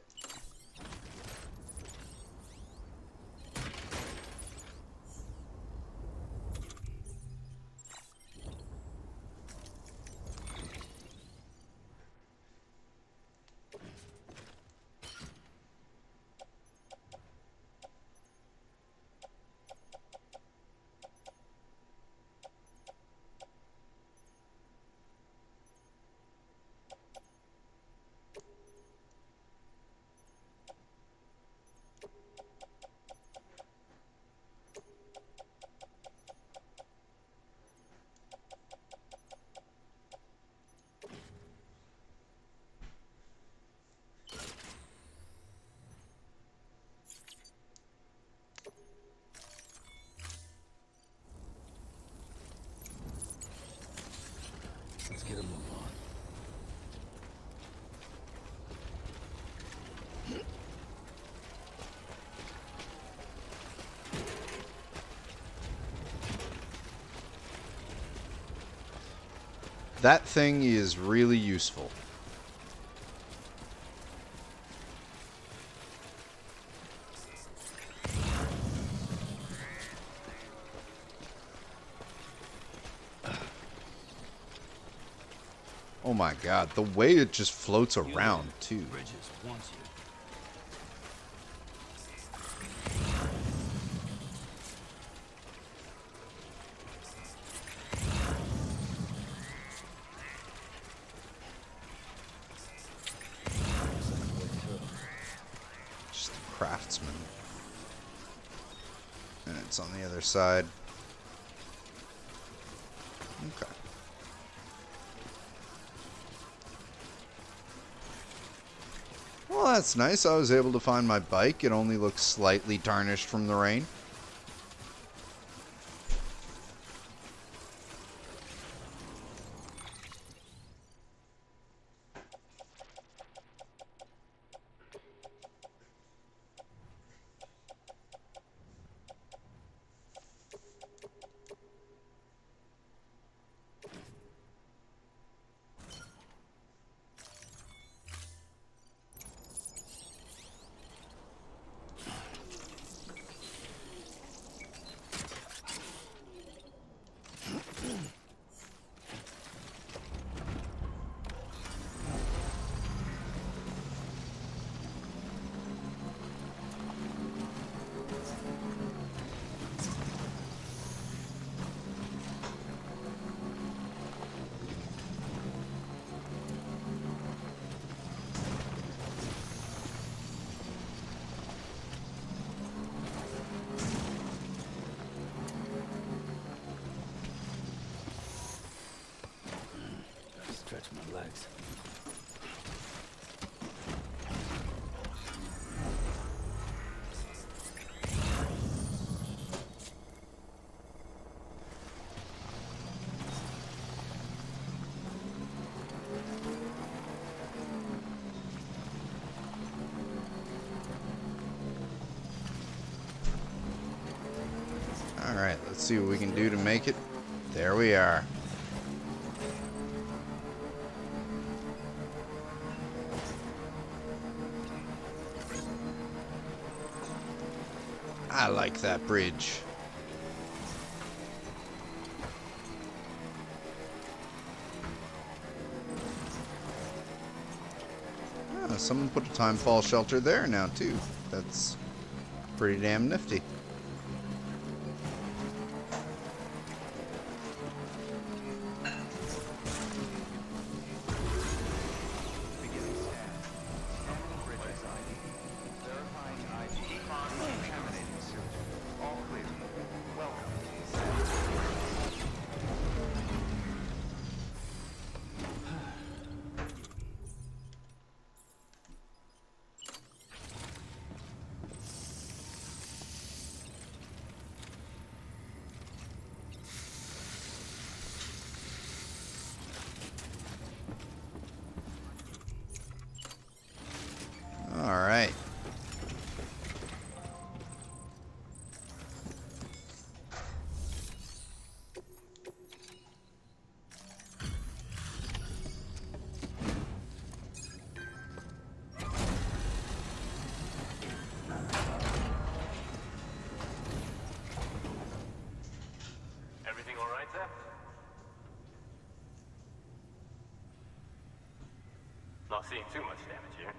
Let's get a move on. That thing is really useful. Oh my god, the way it just floats around, too. Bridges wants you. Just the craftsman. And it's on the other side. Okay. Well, that's nice. I was able to find my bike. It only looks slightly tarnished from the rain. Stretch my legs. Alright, let's see what we can do to make it. There we are. I like that bridge. Oh, someone put a timefall shelter there now, too. That's pretty damn nifty. Beginning scan. Scanning bridges ID. Verifying ID. Contaminating suit. All clear. Welcome to San. All right. Everything all right, Zep? Not seeing too much damage here.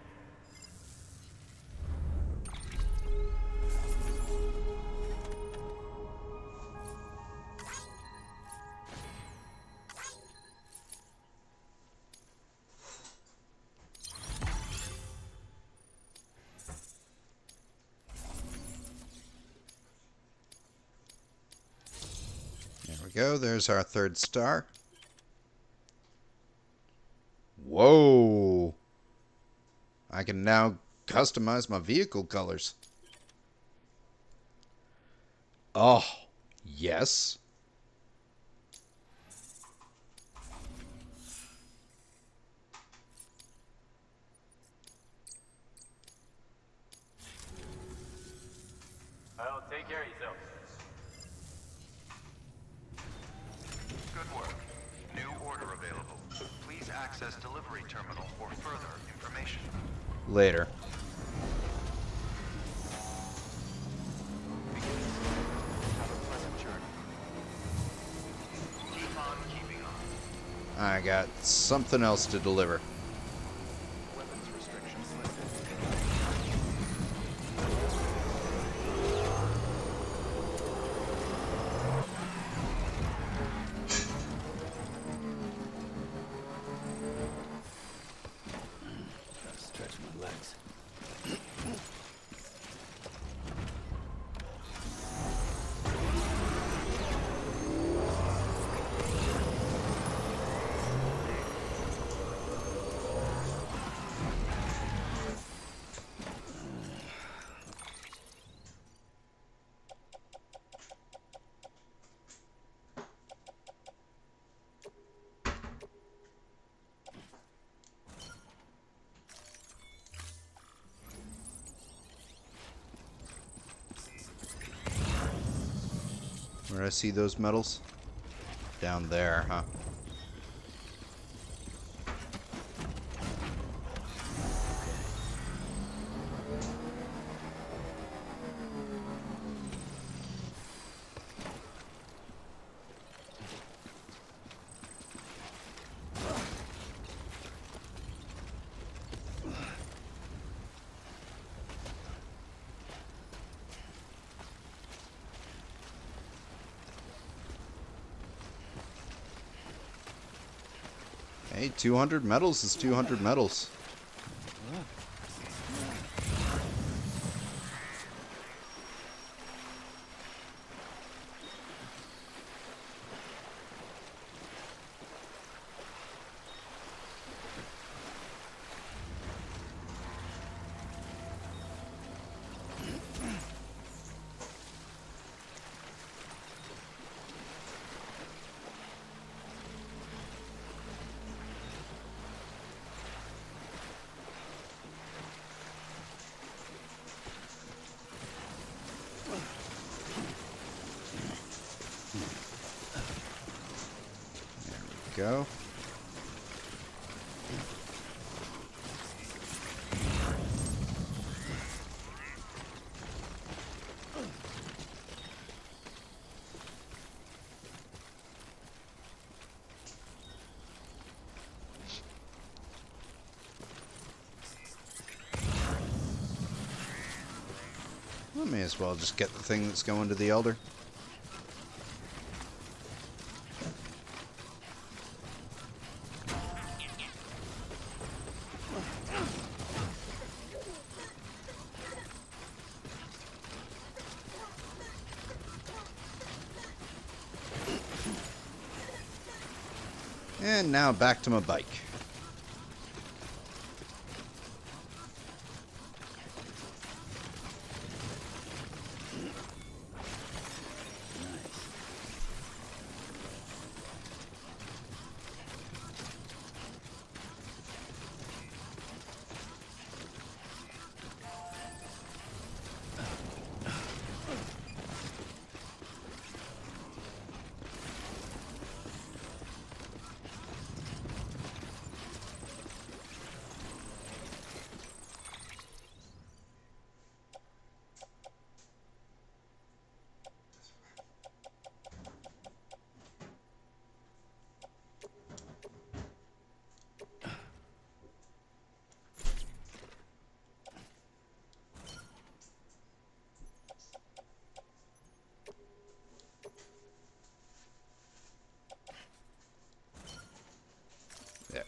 There we go. There's our third star. Whoa. I can now customize my vehicle colors. Oh, yes. Well, take care of yourself. Good work. New order available. Please access delivery terminal for further information. Later. Have a pleasant journey. Keep on keeping on. I got something else to deliver. Weapons restrictions lifted. Gotta stretch my legs. Where do I see those medals? Down there, huh? Hey, 200 medals is 200 medals. Go. I may as well just get the thing that's going to the Elder. And now back to my bike. There.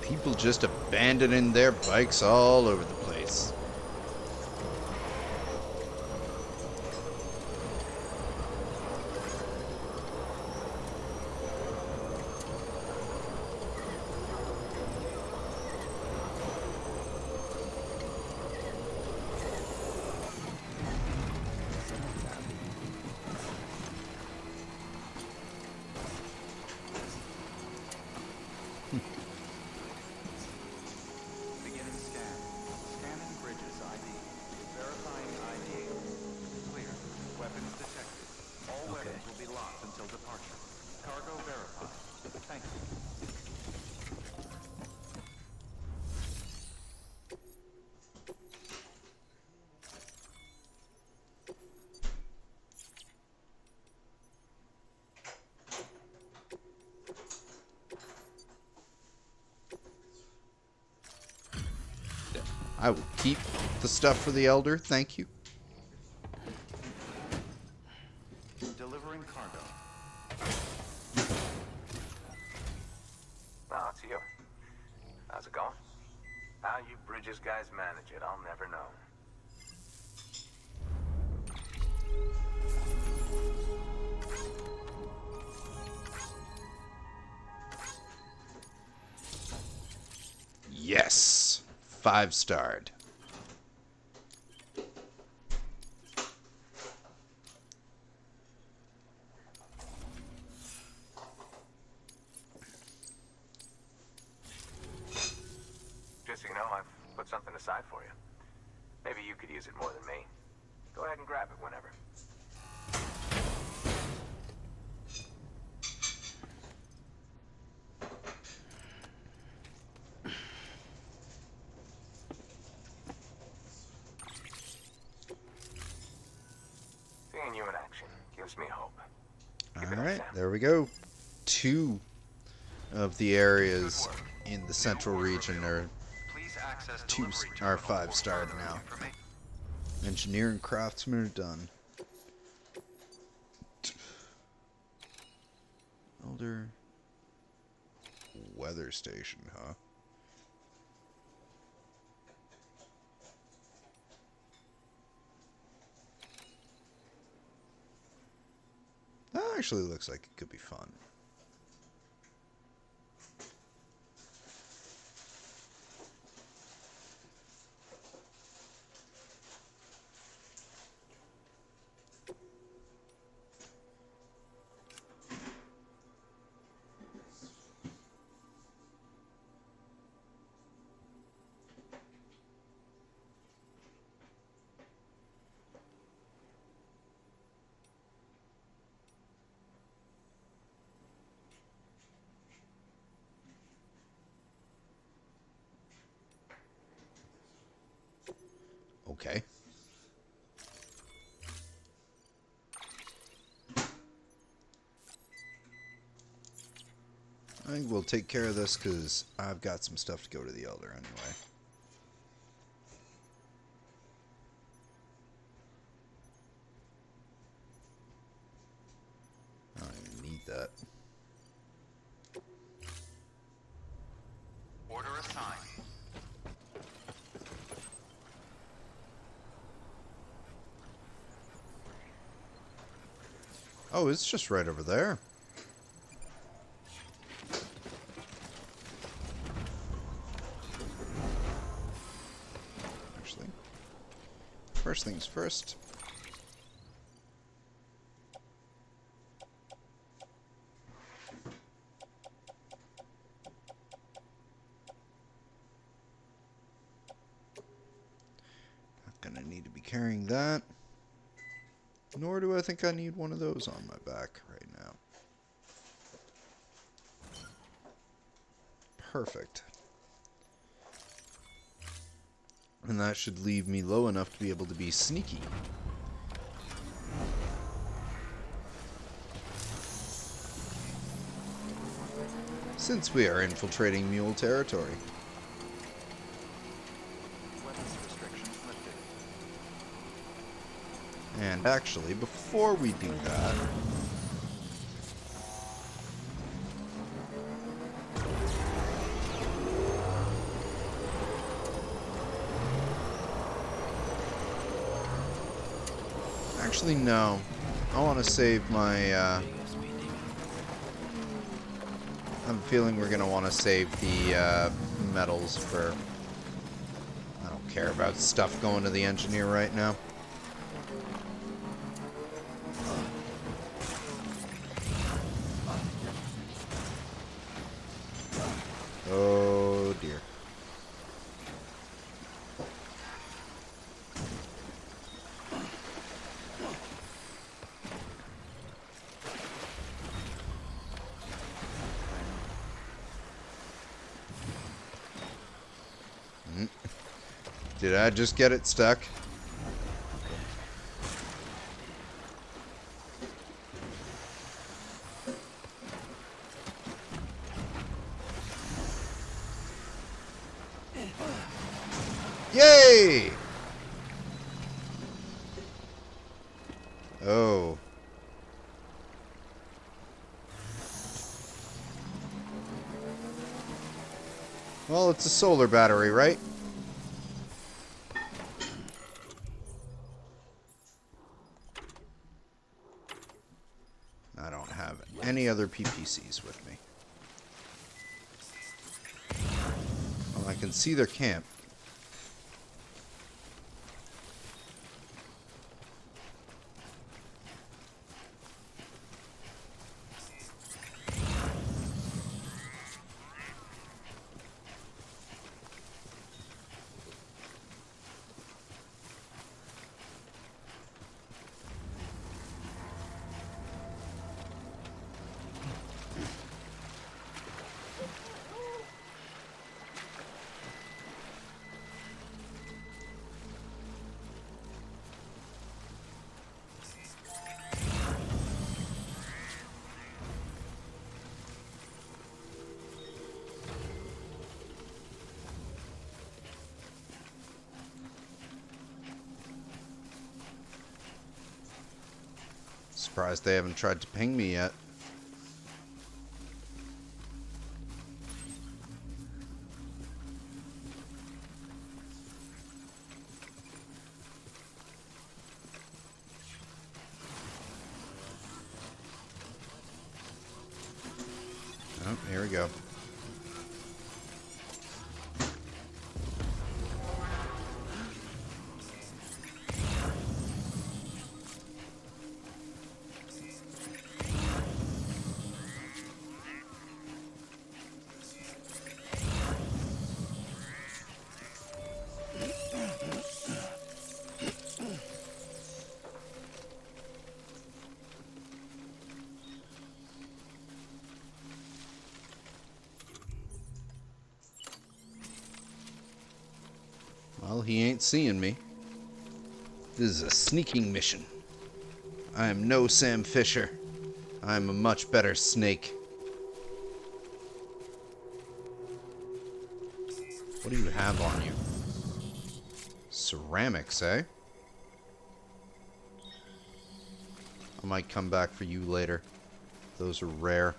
People just abandoning their bikes all over the place. Cargo verified. Thank you. I will keep the stuff for the Elder. Thank you. Delivering cargo. Oh, it's you. How's it going? How you Bridges guys manage it, I'll never know. Yes. 5-starred. Just so you know, I've put something aside for you. Maybe you could use it more than me. Go ahead and grab it whenever. Seeing you in action gives me hope. Keep it up, Alright, Sam. there we go. 2 of the areas in the central region are Please access 5-starred now. Engineer and craftsman are done. Elder weather station, huh? That actually looks like it could be fun. Okay. I think we'll take care of this because I've got some stuff to go to the Elder anyway. I don't even need that. Order assigned. Oh, it's just right over there. Actually, first things first. Not gonna need to be carrying that. Nor do I think I need one of those on my back right now. Perfect. And that should leave me low enough to be able to be sneaky. Since we are infiltrating mule territory. Weapons restrictions lifted. And actually, before we do that, actually no, I want to save my, I have a feeling we're going to want to save the metals for, I don't care about stuff going to the engineer right now. Oh dear. Did I just get it stuck? Yay! Oh. Well, it's a solar battery, right? I don't have any other PPCs with me. Well, I can see their camp. Surprised they haven't tried to ping me yet. Oh, here we go. Well, he ain't seeing me. This is a sneaking mission. I am no Sam Fisher. I am a much better snake. What do you have on you? Ceramics, eh? I might come back for you later. Those are rare.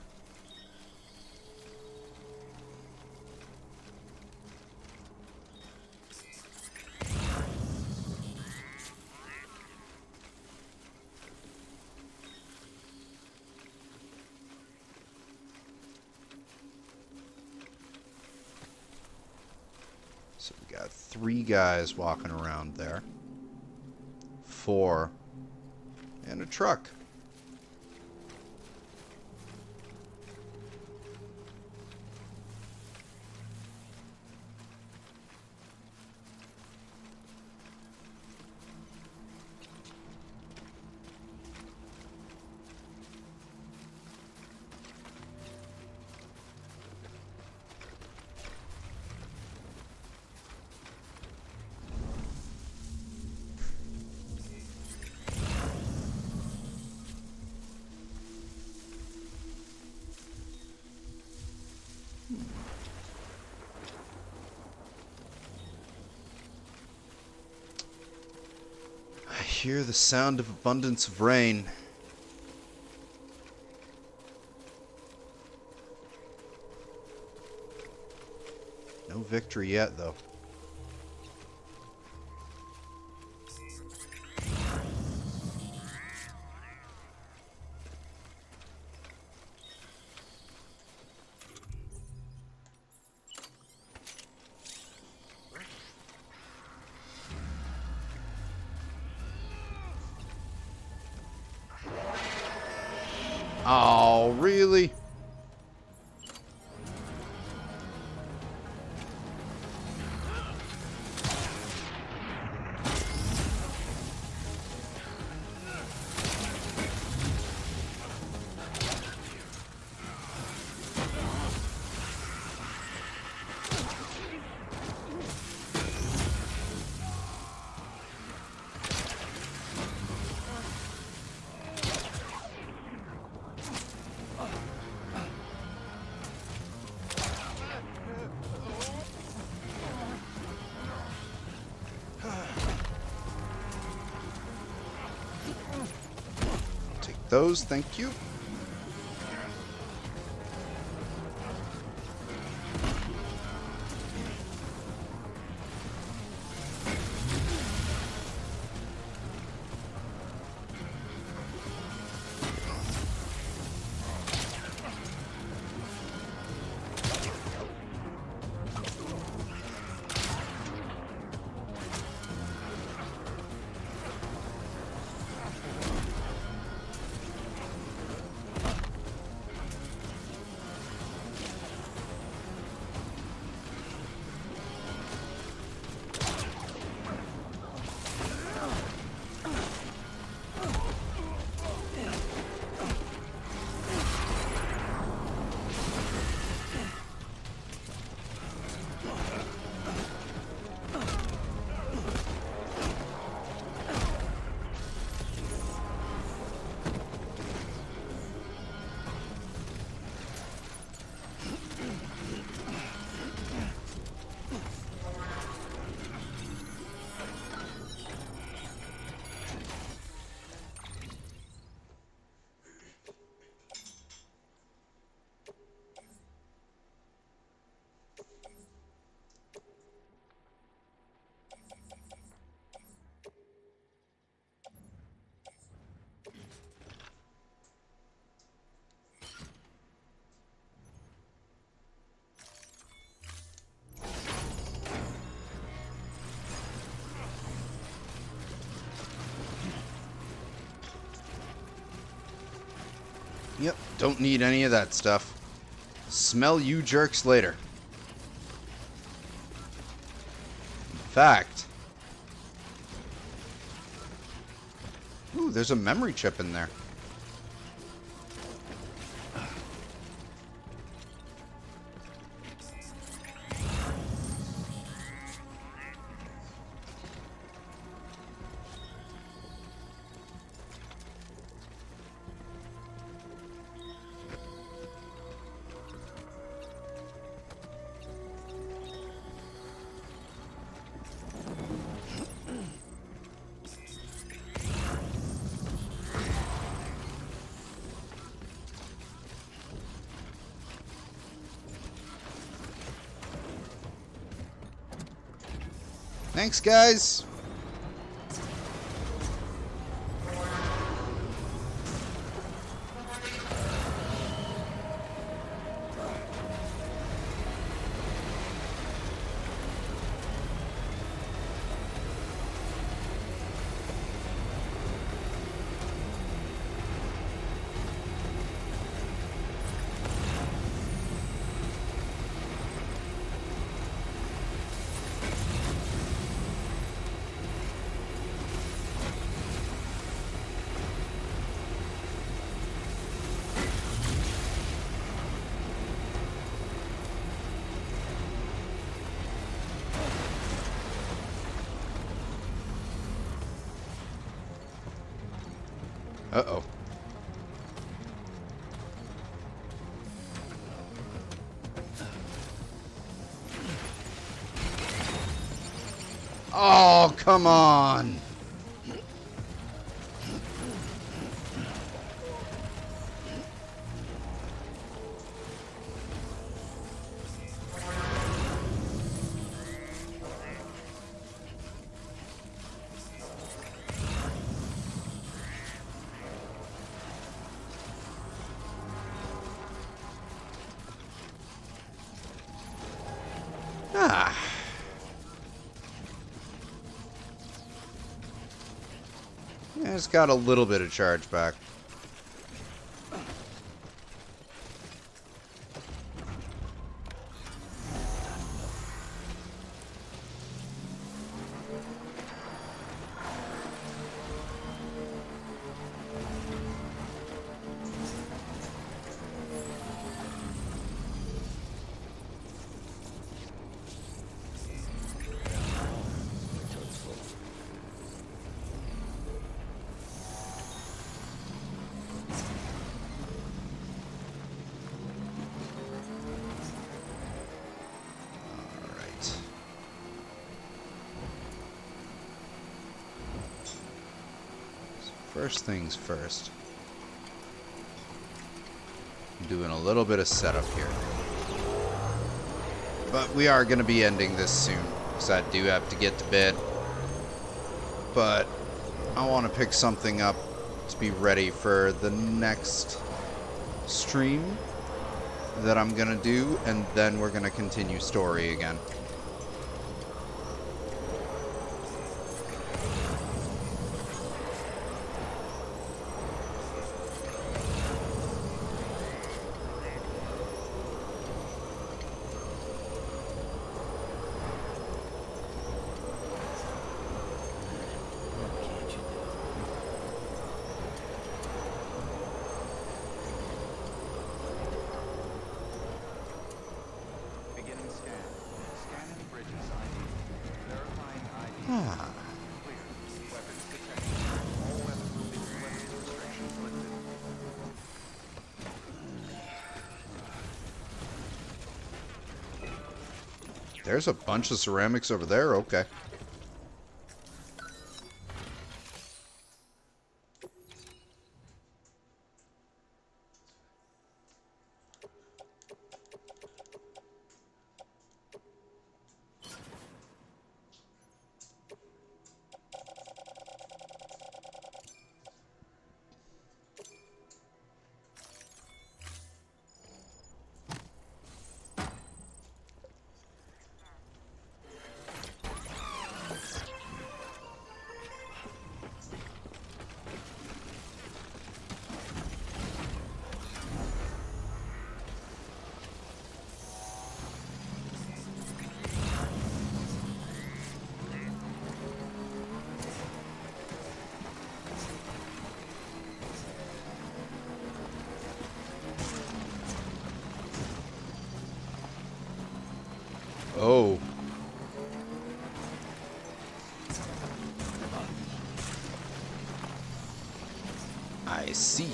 So we got 3 guys walking around there. 4. And a truck. I hear the sound of abundance of rain. No victory yet, though. Oh, really? those, thank you. Yep, don't need any of that stuff. Smell you jerks later. In fact... Ooh, there's a memory chip in there. Thanks, guys. Uh-oh. Oh, come on. Ah. Yeah, it's got a little bit of charge back. First things first. doing a little bit of setup here. But we are going to be ending this soon, because I do have to get to bed. But I want to pick something up to be ready for the next stream that I'm going to do, and then we're going to continue story again. Beginning scan. Scanning bridges ID. Verifying ID. Clear. Weapons detected. All weapons restrictions lifted. There's a bunch of ceramics over there. Okay. Oh. I see.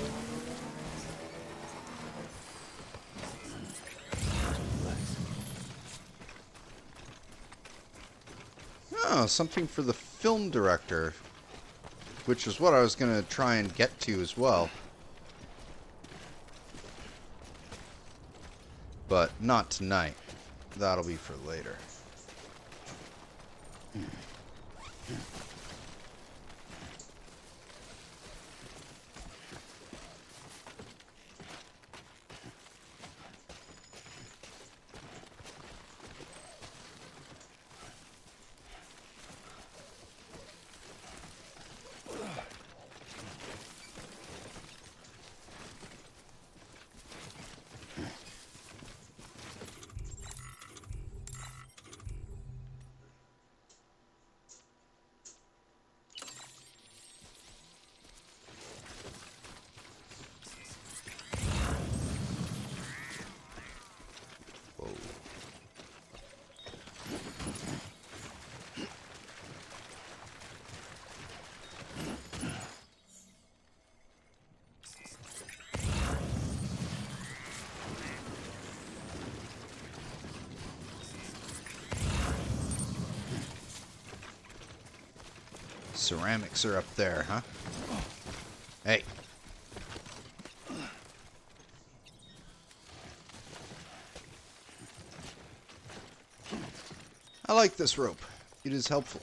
Oh, something for the film director, which is what I was going to try and get to as well. But not tonight. That'll be for later. Ceramics are up there, huh? Hey. I like this rope. It is helpful.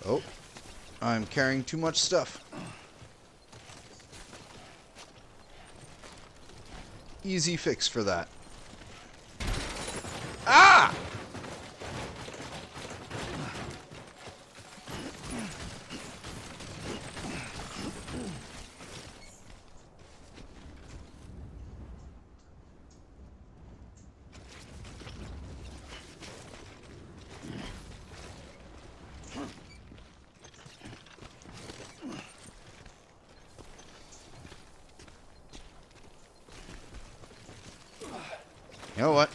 Oh, I'm carrying too much stuff. Easy fix for that. Ah! You know what?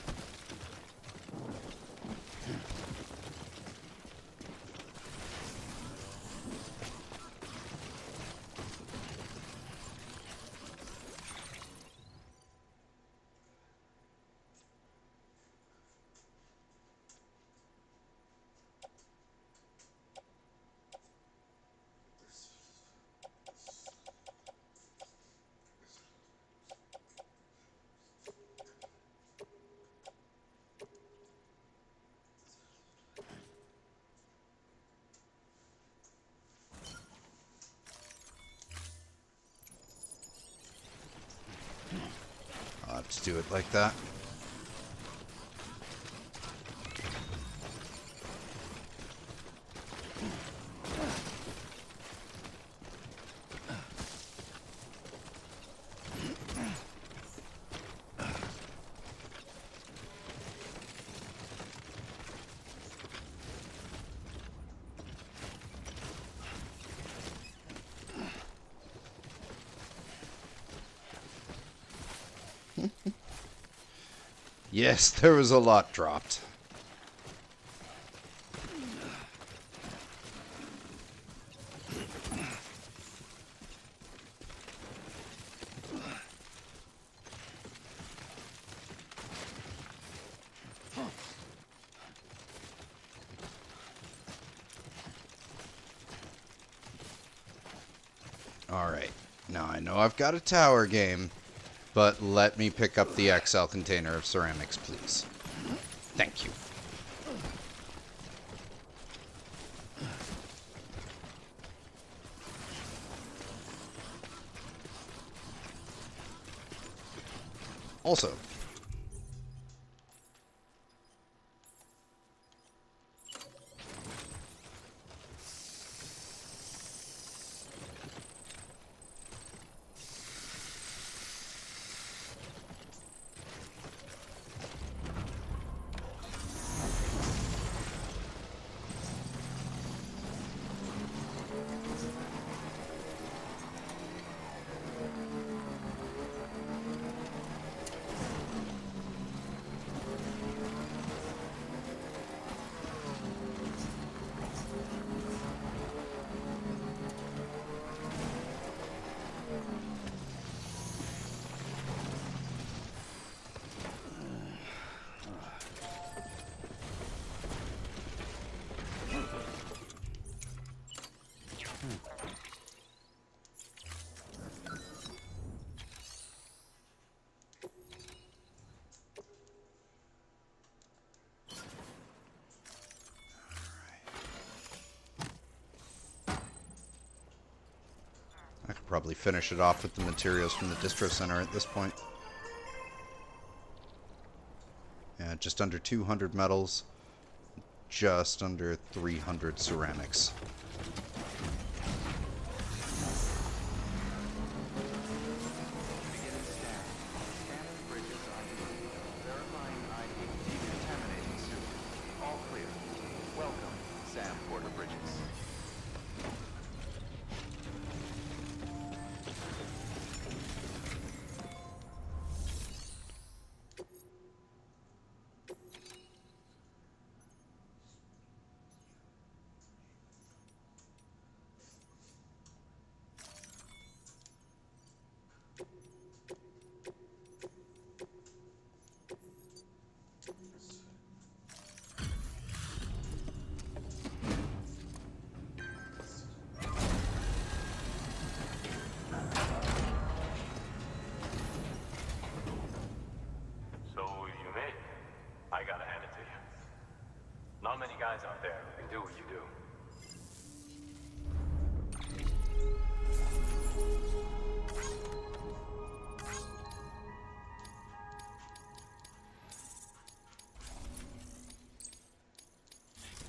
do it like that. Yes, there was a lot dropped. Alright, now I know I've got a tower game, but let me pick up the XL container of ceramics, please. Thank you. Also, I could probably finish it off with the materials from the distro center at this point. Yeah, just under 200 metals, just under 300 ceramics. Beginning scan. Scanning bridges ID. Verifying ID. Decontaminating suit. All clear. Welcome, Sam Porter Bridges. I gotta hand it to you. Not many guys out there who can do what you do.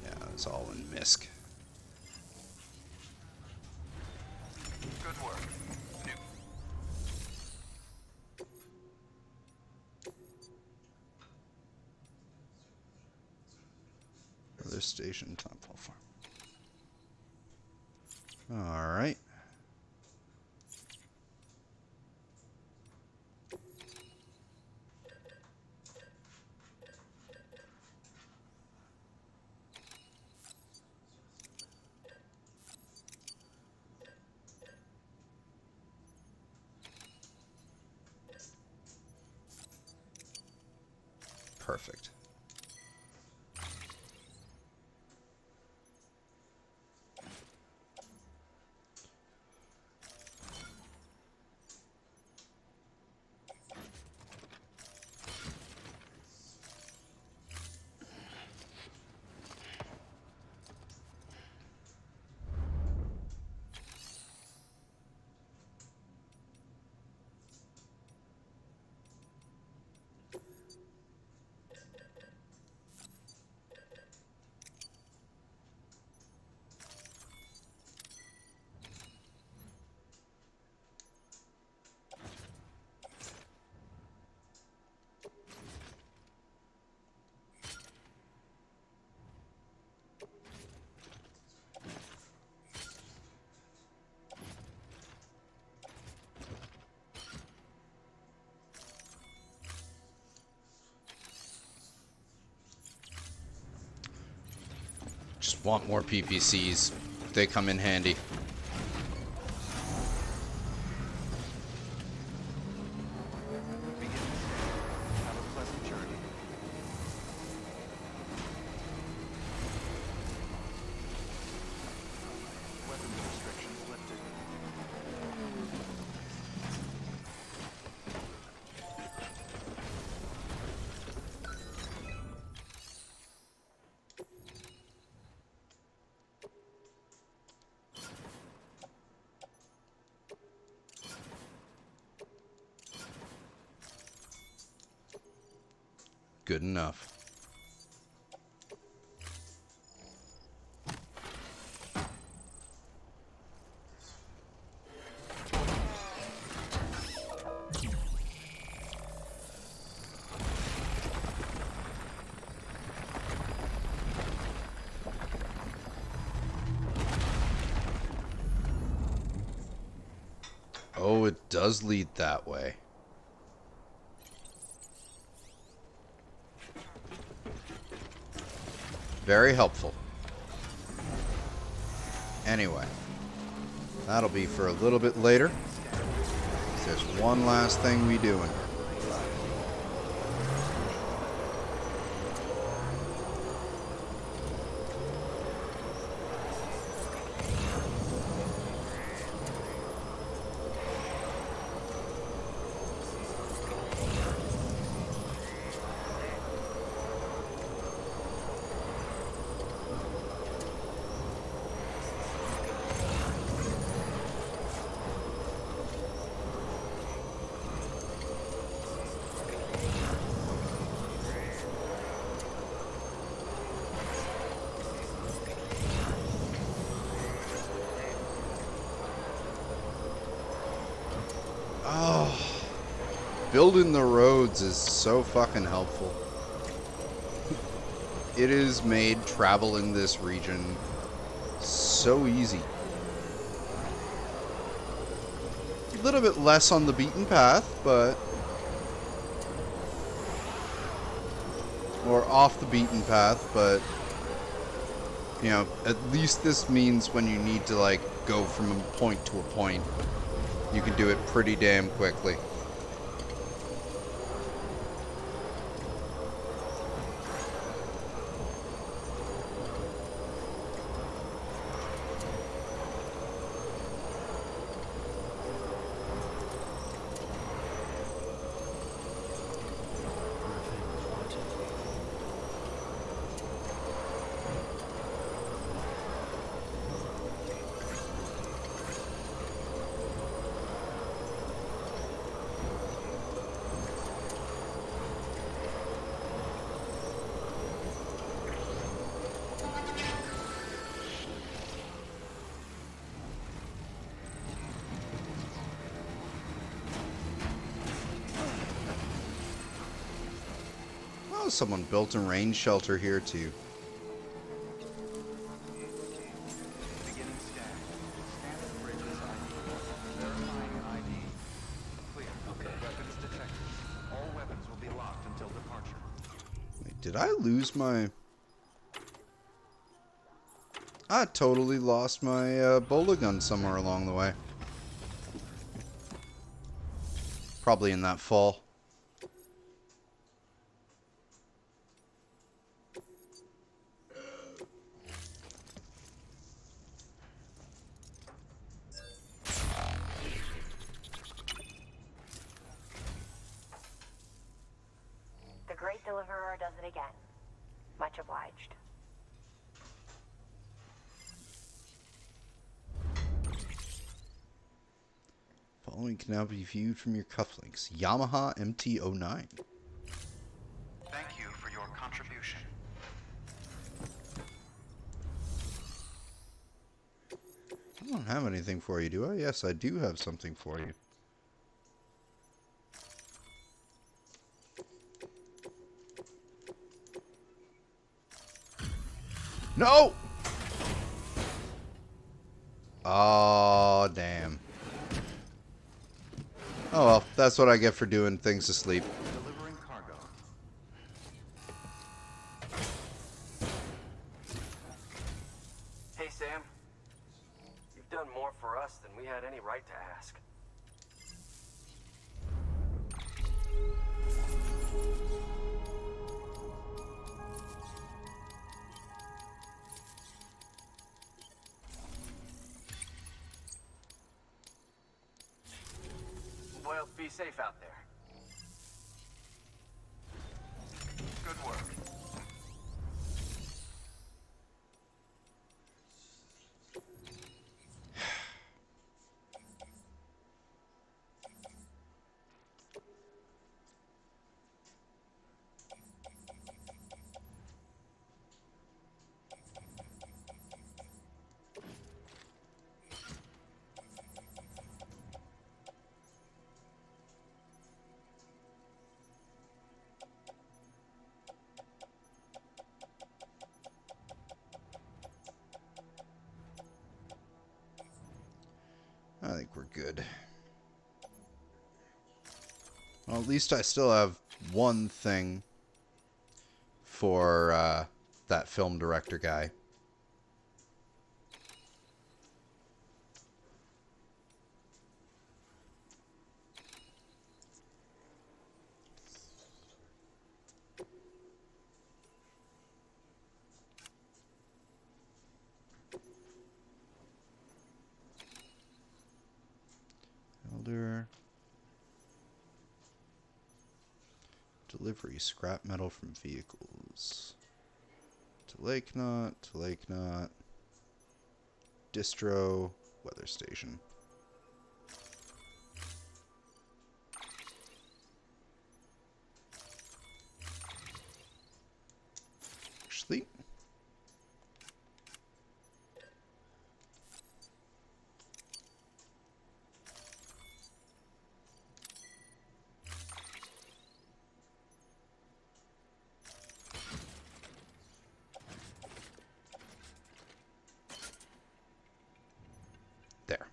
Yeah, it's all in misc. Good work. Weather station, timefall farm. Alright. Perfect. Just want more PPCs. They come in handy. Have a pleasant journey. Weapons restrictions lifted. Good enough. Oh, it does lead that way. Very helpful. Anyway, that'll be for a little bit later. There's one last thing we doing. Building the roads is so fucking helpful. It has made travel in this region so easy. A little bit less on the beaten path, but... or off the beaten path, but... you know, at least this means when you need to, like, go from a point to a point, you can do it pretty damn quickly. Oh, someone built a rain shelter here too. Beginning scan. Standard bridges ID. Verifying ID. Clear. Okay. Weapons detected. All weapons will be locked until departure. Wait, did I lose my... I totally lost my bola gun somewhere along the way. Probably in that fall. The Great Deliverer does it again. Much obliged. Following can now be viewed from your cufflinks. Yamaha MT-09. Thank you for your contribution. I don't have anything for you, do I? Yes, I do have something for you. No! Oh, damn. Oh well, that's what I get for doing things asleep. Delivering cargo. done more for us than we had any right to ask. Well, be safe out there. Good work. I think we're good. Well, at least I still have one thing for that film director guy. Elder. Delivery scrap metal from vehicles. To Lake Knot, to Lake Knot. Distro, weather station. Actually, there.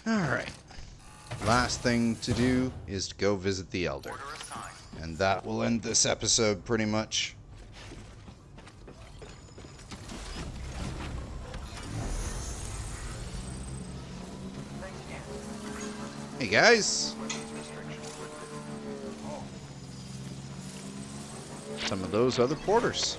Alright. Last thing to do is to go visit the Elder. And that will end this episode pretty much. Hey guys! Some of those other porters.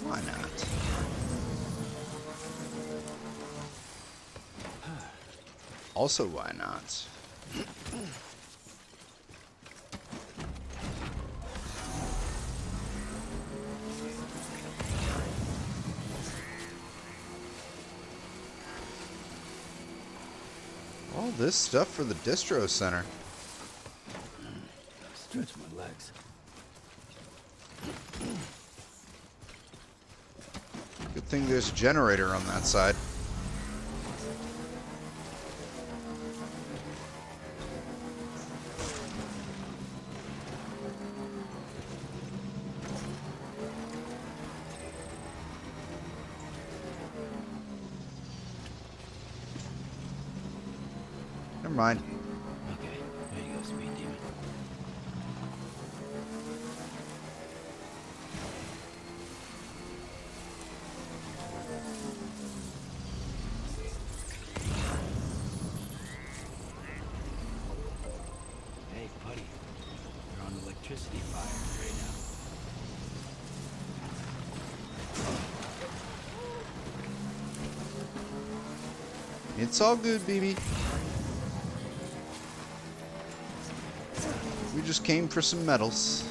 Why not? Also, why not? All this stuff for the distro center. Stretch my legs. Good thing there's a generator on that side. Never mind. Okay, there you go, speed demon. Hey, buddy. You're on electricity fire right now. It's all good, BB. We just came for some medals.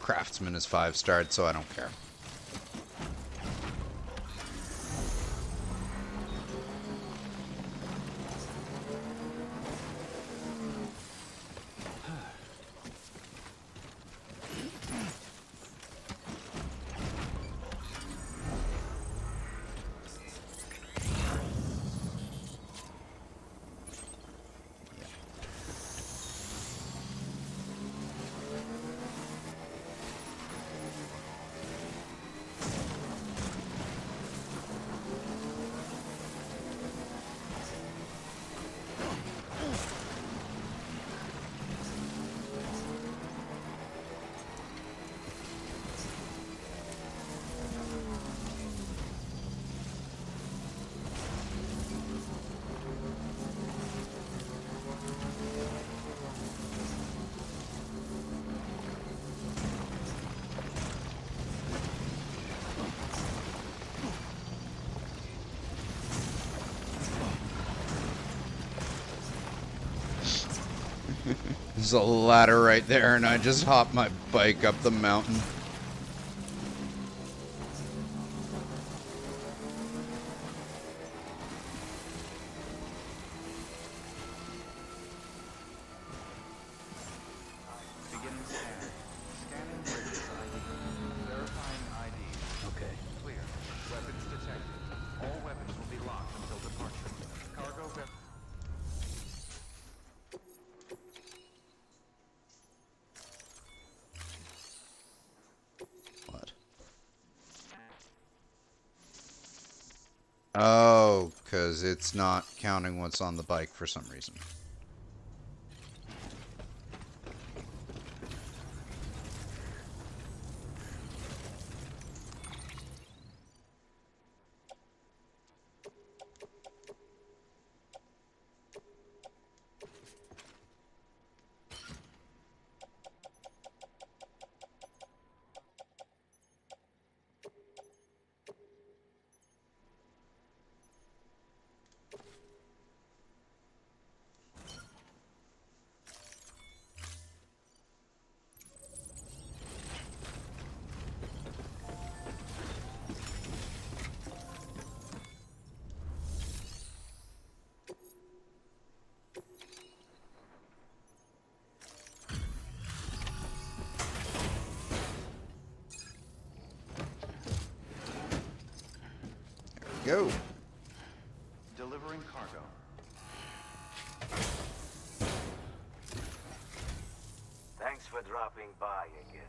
Craftsman is 5-starred, so I don't care. There's a ladder right there, and I just hopped my bike up the mountain. Beginning scan. Scanning bridges ID. Verifying ID. Okay. Clear. Weapons detected. All weapons will be locked until departure. Cargo ver- What? Oh, because it's not counting what's on the bike for some reason. Go. Delivering cargo. Thanks for dropping by again.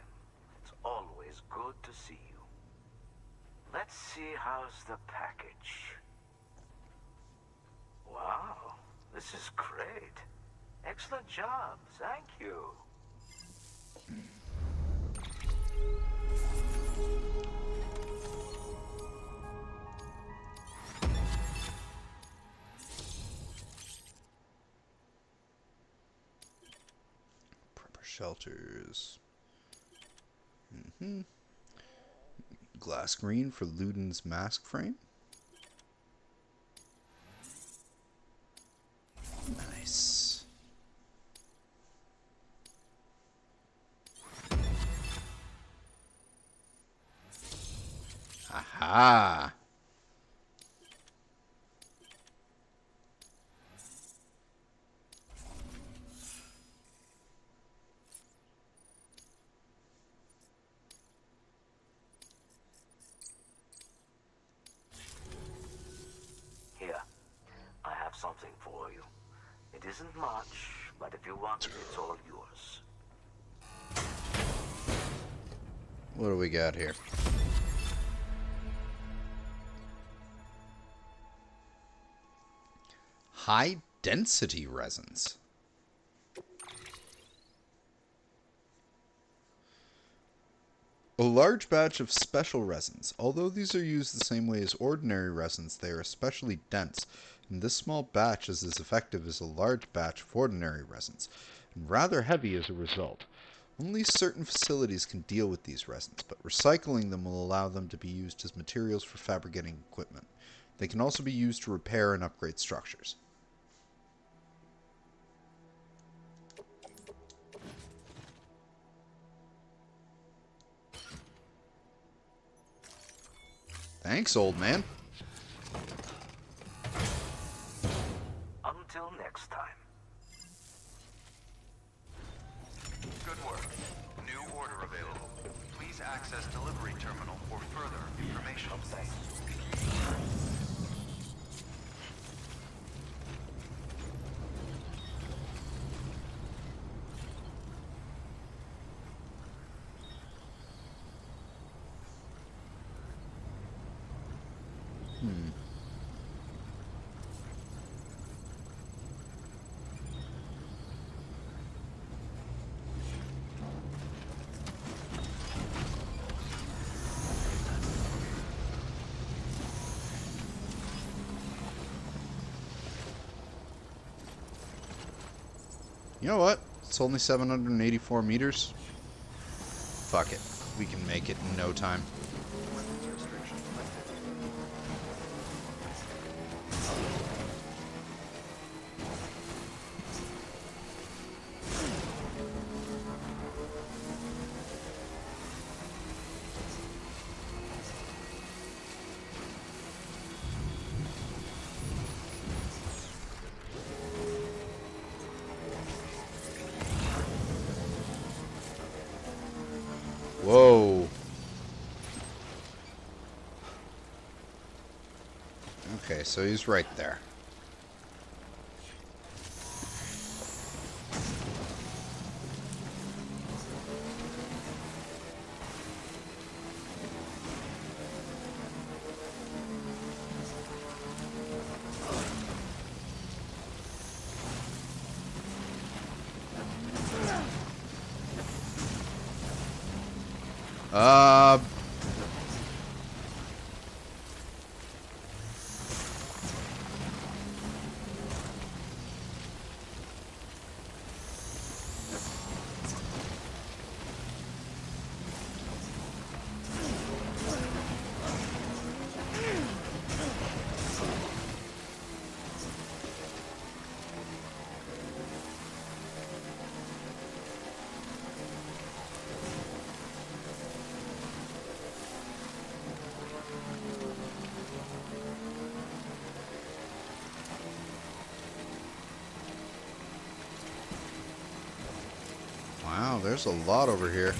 It's always good to see you. Let's see how's the package. Wow, this is great. Excellent job, thank you. Proper shelters. Glass green for Luden's mask frame. Nice. Aha! Here, I have something for you. It isn't much, but if you want it, it's all yours. What do we got here? High density resins. A large batch of special resins. Although these are used the same way as ordinary resins, they are especially dense, and this small batch is as effective as a large batch of ordinary resins, and rather heavy as a result. Only certain facilities can deal with these resins, but recycling them will allow them to be used as materials for fabricating equipment. They can also be used to repair and upgrade structures. Thanks, old man. Until next time. Good work. New order available. Please access delivery terminal for further information. You know what? It's only 784 meters. Fuck it. We can make it in no time. Whoa. Okay, so he's right there. Uh... Wow, there's a lot over here.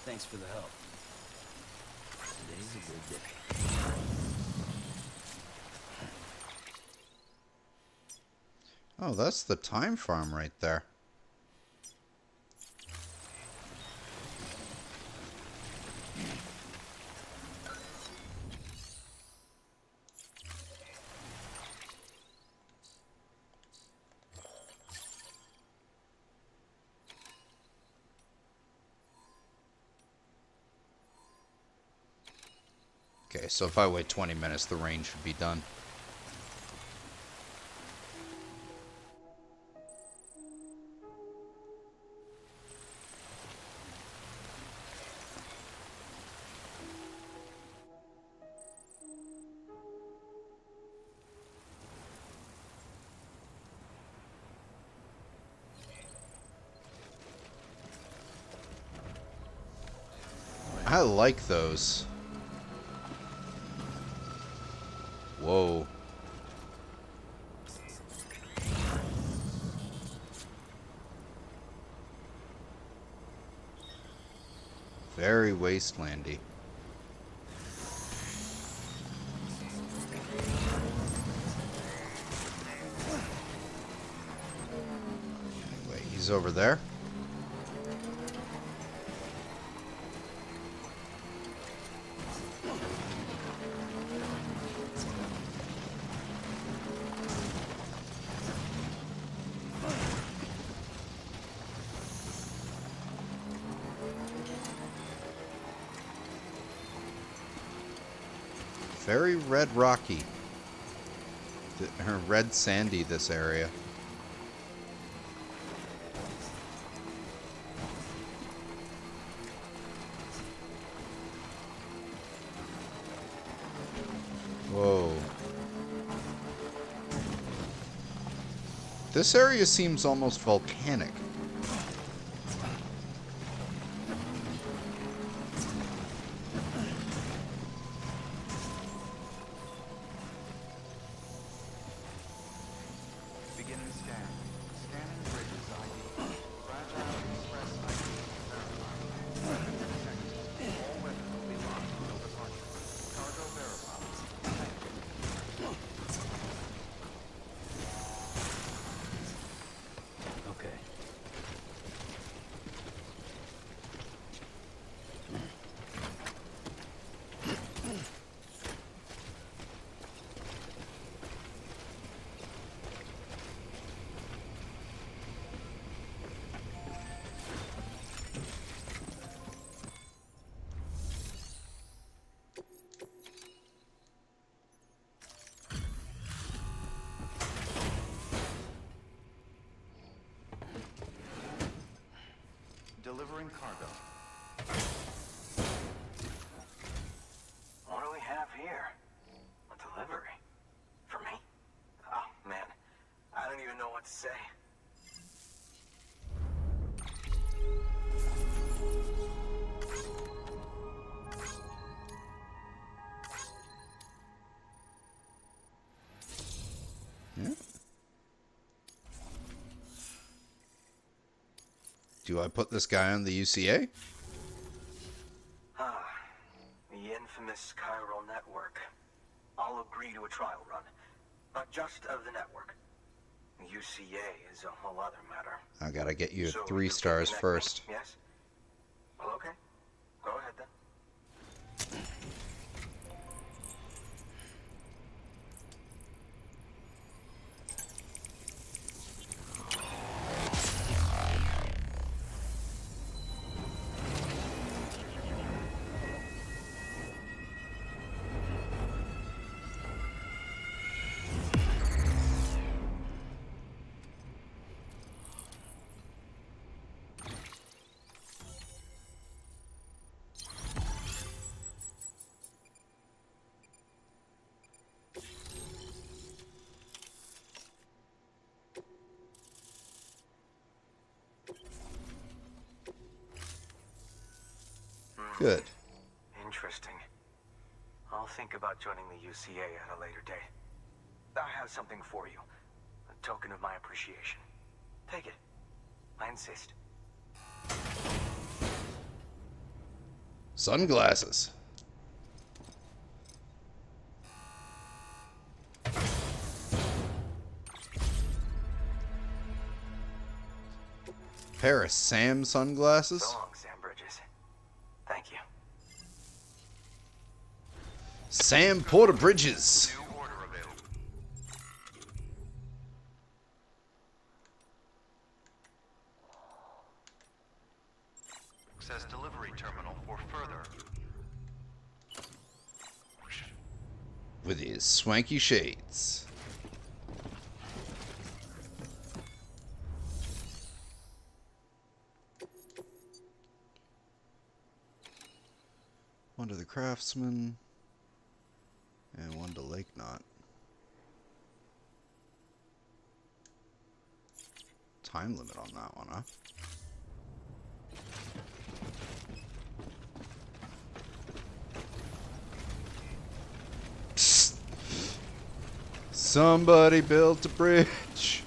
Thanks for the help. Today's a good day. Oh, that's the time farm right there. Okay, so if I wait 20 minutes, the rain should be done. I like those. Whoa. Very wastelandy. Wait, he's over there? Very red rocky. Red sandy, this area. Whoa. This area seems almost volcanic. Beginning scan. Scanning bridges ID. Fragile express ID verified. Weapons detected. All weapons will be locked until departure. Cargo verified. Okay. Delivering cargo. What do we have here? A delivery? For me? Oh, man. I don't even know what to say. Yeah. Do I put this guy on the UCA? The infamous chiral network. I'll agree to a trial run. Not just of the network. The UCA is a whole other matter. I gotta get you So 3 you can stars connect me, first. Yes? Well, okay. Go ahead then. Good. Interesting. I'll think about joining the UCA at a later date. I have something for you. A token of my appreciation. Take it. I insist. Sunglasses. Pair of Sam sunglasses. So long, Sam Bridges. Thank you. Sam Porter Bridges. New order available. Says delivery terminal for further. With his swanky shades. One to the Craftsman. And one to Lake Knot. Time limit on that one, huh? Psst. Somebody built a bridge.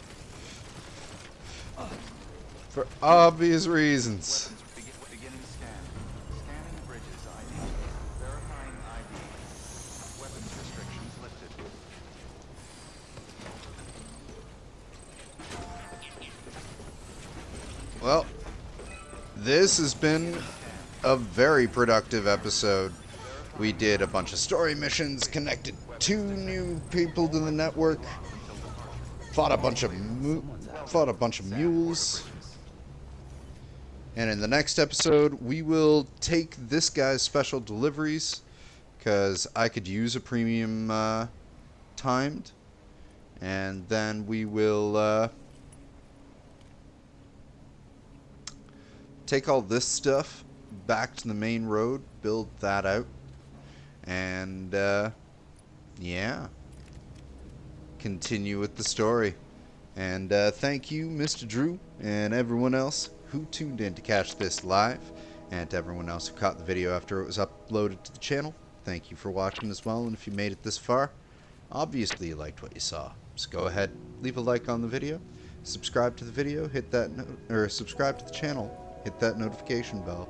For obvious reasons. Beginning scan. Scanning bridges ID. Verifying ID. Weapons restrictions lifted. Well, this has been a very productive episode. We did a bunch of story missions, connected 2 new people to the network, fought a bunch of mules. And in the next episode, we will take this guy's special deliveries, because I could use a premium timed. And then we will take all this stuff back to the main road, build that out, and yeah, continue with the story. And thank you, Mr. Drew, and everyone else who tuned in to catch this live, and to everyone else who caught the video after it was uploaded to the channel. Thank you for watching as well, and if you made it this far, obviously you liked what you saw. So go ahead, leave a like on the video, subscribe to the video, hit that subscribe to the channel, hit that notification bell.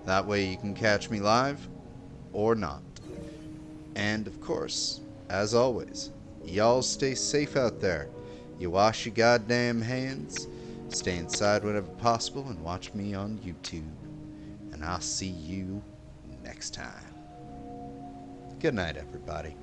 That way you can catch me live or not. And of course, as always, y'all stay safe out there. You wash your goddamn hands, stay inside whenever possible, and watch me on YouTube. And I'll see you next time. Good night, everybody.